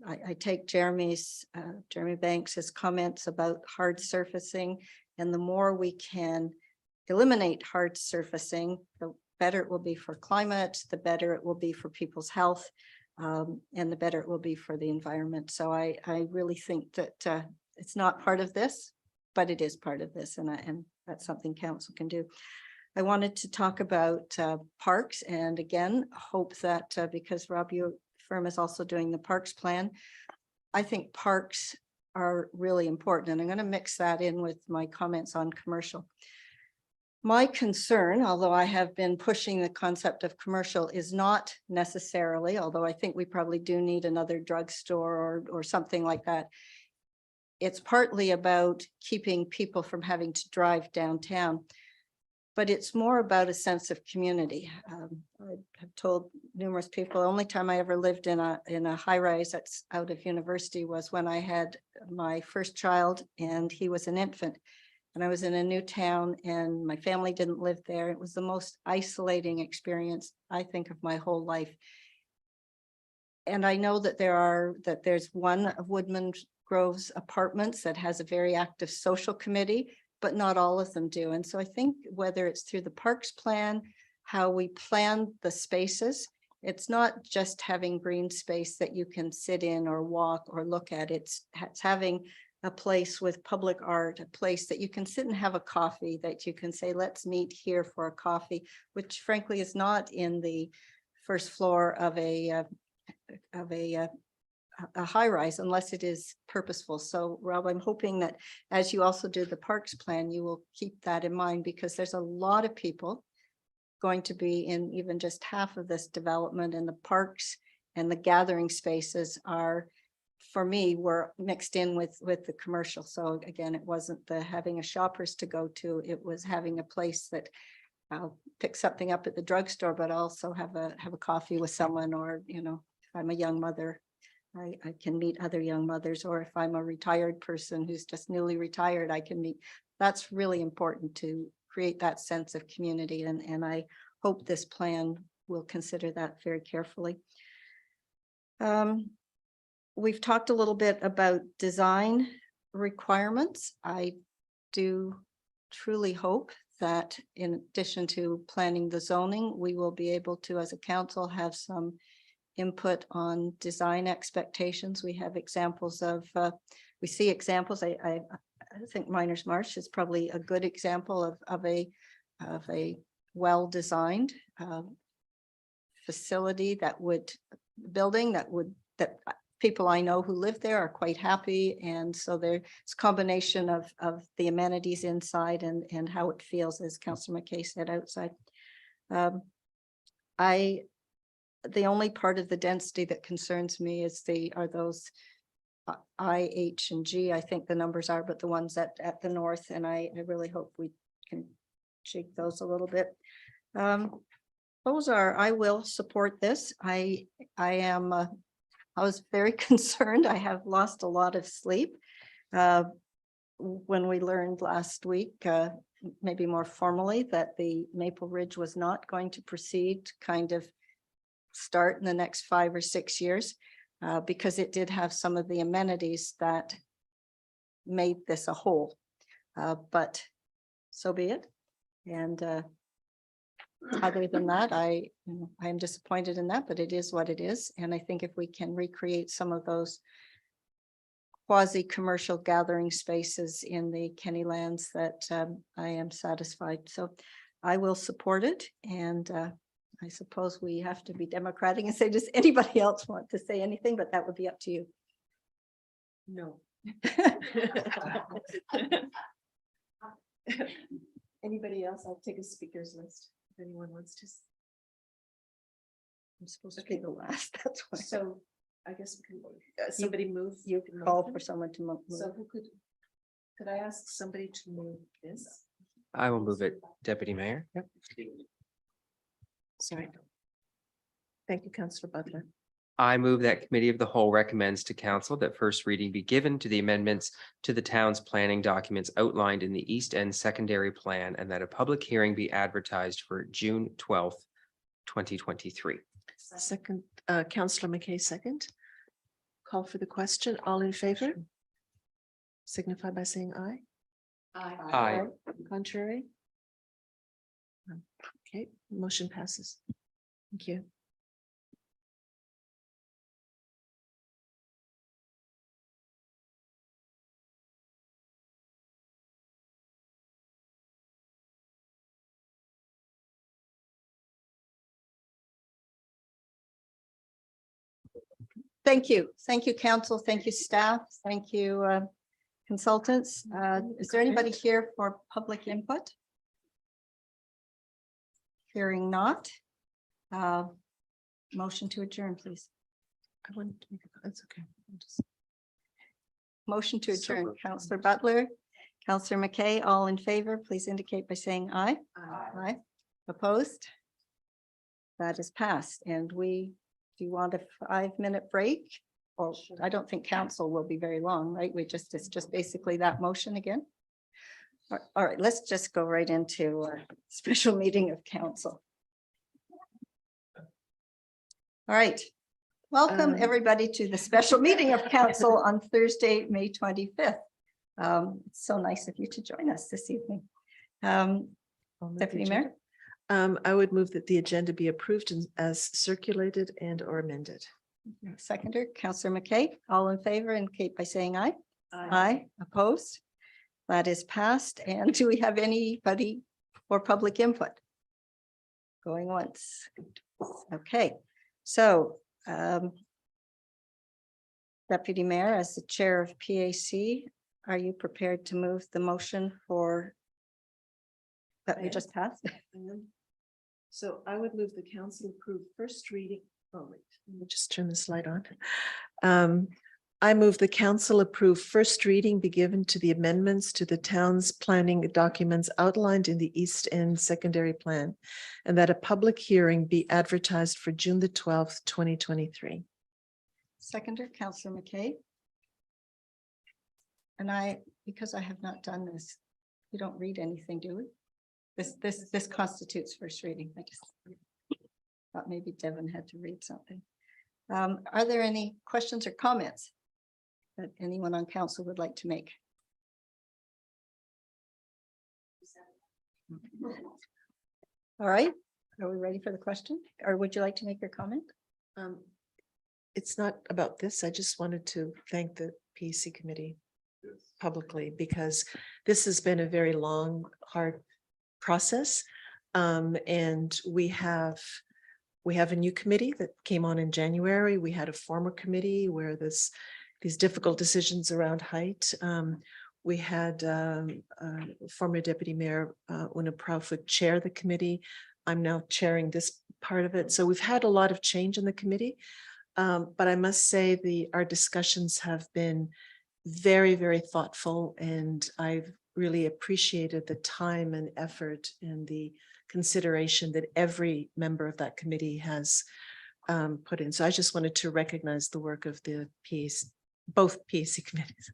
I take Jeremy Banks's comments about hard surfacing, and the more we can eliminate hard surfacing, the better it will be for climate, the better it will be for people's health. And the better it will be for the environment. So I really think that it's not part of this, but it is part of this, and that's something council can do. I wanted to talk about parks, and again, hope that because Rob, your firm is also doing the parks plan, I think parks are really important, and I'm going to mix that in with my comments on commercial. My concern, although I have been pushing the concept of commercial, is not necessarily, although I think we probably do need another drugstore or something like that. It's partly about keeping people from having to drive downtown, but it's more about a sense of community. I have told numerous people, the only time I ever lived in a high rise that's out of university was when I had my first child, and he was an infant. And I was in a new town, and my family didn't live there. It was the most isolating experience, I think, of my whole life. And I know that there's one of Woodman Grove's apartments that has a very active social committee, but not all of them do. And so I think whether it's through the parks plan, how we plan the spaces, it's not just having green space that you can sit in or walk or look at. It's having a place with public art, a place that you can sit and have a coffee, that you can say, let's meet here for a coffee, which frankly is not in the first floor of a high rise unless it is purposeful. So Rob, I'm hoping that as you also do the parks plan, you will keep that in mind, because there's a lot of people going to be in even just half of this development, and the parks and the gathering spaces are, for me, were mixed in with the commercial. So again, it wasn't the having a shoppers to go to, it was having a place that I'll pick something up at the drugstore, but also have a coffee with someone, or, you know, if I'm a young mother, I can meet other young mothers, or if I'm a retired person who's just newly retired, I can meet. That's really important to create that sense of community. And I hope this plan will consider that very carefully. We've talked a little bit about design requirements. I do truly hope that in addition to planning the zoning, we will be able to, as a council, have some input on design expectations. We have examples of, we see examples. I think Miners Marsh is probably a good example of a well-designed facility that people I know who live there are quite happy. And so there's a combination of the amenities inside and how it feels, as Councillor McKay said, outside. The only part of the density that concerns me is are those I, H, and G. I think the numbers are, but the ones at the north, and I really hope we can shake those a little bit. I will support this. I was very concerned. I have lost a lot of sleep when we learned last week, maybe more formally, that the Maple Ridge was not going to proceed, kind of start in the next 5 or 6 years, because it did have some of the amenities that made this a whole. But so be it. And other than that, I am disappointed in that, but it is what it is. And I think if we can recreate some of those quasi-commercial gathering spaces in the Kenny lands, that I am satisfied. So I will support it. And I suppose we have to be democratic and say, does anybody else want to say anything? But that would be up to you. No. Anybody else? I'll take a speaker's list if anyone wants to. I'm supposed to be the last, that's why. So I guess we can, somebody move. You can call for someone to move. So who could I ask somebody to move this? I will move it, Deputy Mayor. Yep. Sorry. Thank you, Councillor Butler. I move that Committee of the Whole recommends to Council that first reading be given to the amendments to the town's planning documents outlined in the East End Secondary Plan, and that a public hearing be advertised for June 12th, 2023. Second, Councillor McKay, second. Call for the question. All in favor? Signify by saying aye. Aye. Contrary? Okay, motion passes. Thank you. Thank you. Thank you, council. Thank you, staff. Thank you, consultants. Is there anybody here for public input? Hearing not. Motion to adjourn, please. I want to make a, that's okay. Motion to So adjourn. moved. Councillor Butler, Councillor McKay, all in favor, please indicate by saying aye. Aye. Opposed? That is passed. And do you want a 5-minute break? Or I don't think council will be very long, right? It's just basically that motion again. All right, let's just go right into a special meeting of council. All right. Welcome, everybody, to the special meeting of council on Thursday, May 25th. It's so nice of you to join us this evening. Deputy Mayor? I would move that the agenda be approved as circulated and or amended. Seconder, Councillor McKay, all in favor indicate by saying aye. Aye, opposed? That is passed. And do we have anybody for public input? Going once. Okay, so Deputy Mayor, as the chair of PAC, are you prepared to move the motion for that we just passed? So I would move the council approve first reading. Oh, wait, let me just turn the slide on. I move the council approve first reading be given to the amendments to the town's planning documents outlined in the East End Secondary Plan, and that a public hearing be advertised for June the 12th, 2023. Seconder, Councillor McKay. And because I have not done this, we don't read anything, do we? This constitutes first reading. I just thought maybe Devin had to read something. Are there any questions or comments that anyone on council would like to make? All right, are we ready for the question? Or would you like to make your comment? It's not about this. I just wanted to thank the PAC committee publicly, because this has been a very long, hard process. And we have a new committee that came on in January. We had a former committee where these difficult decisions around height. We had former Deputy Mayor Una Proudfoot chair the committee. I'm now chairing this part of it. So we've had a lot of change in the committee. But I must say our discussions have been very, very thoughtful, and I've really appreciated the time and effort and the consideration that every member of that committee has put in. So I just wanted to recognize the work of the both PAC committees.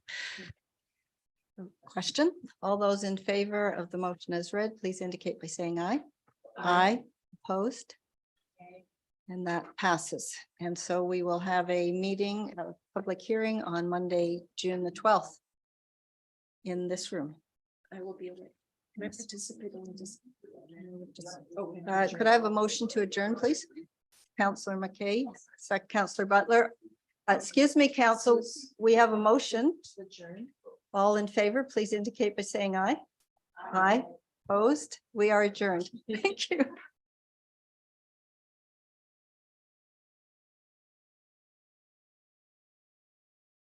Question? All those in favor of the motion as read, please indicate by saying aye. Aye. Opposed? And that passes. And so we will have a meeting, a public hearing on Monday, June the 12th in this room. I will be away. Can I participate in this? Could I have a motion to adjourn, please? Councillor McKay, second Councillor Butler. Excuse me, council, we have a motion. All in favor, please indicate by saying aye. Aye. Opposed? We are adjourned. Thank you.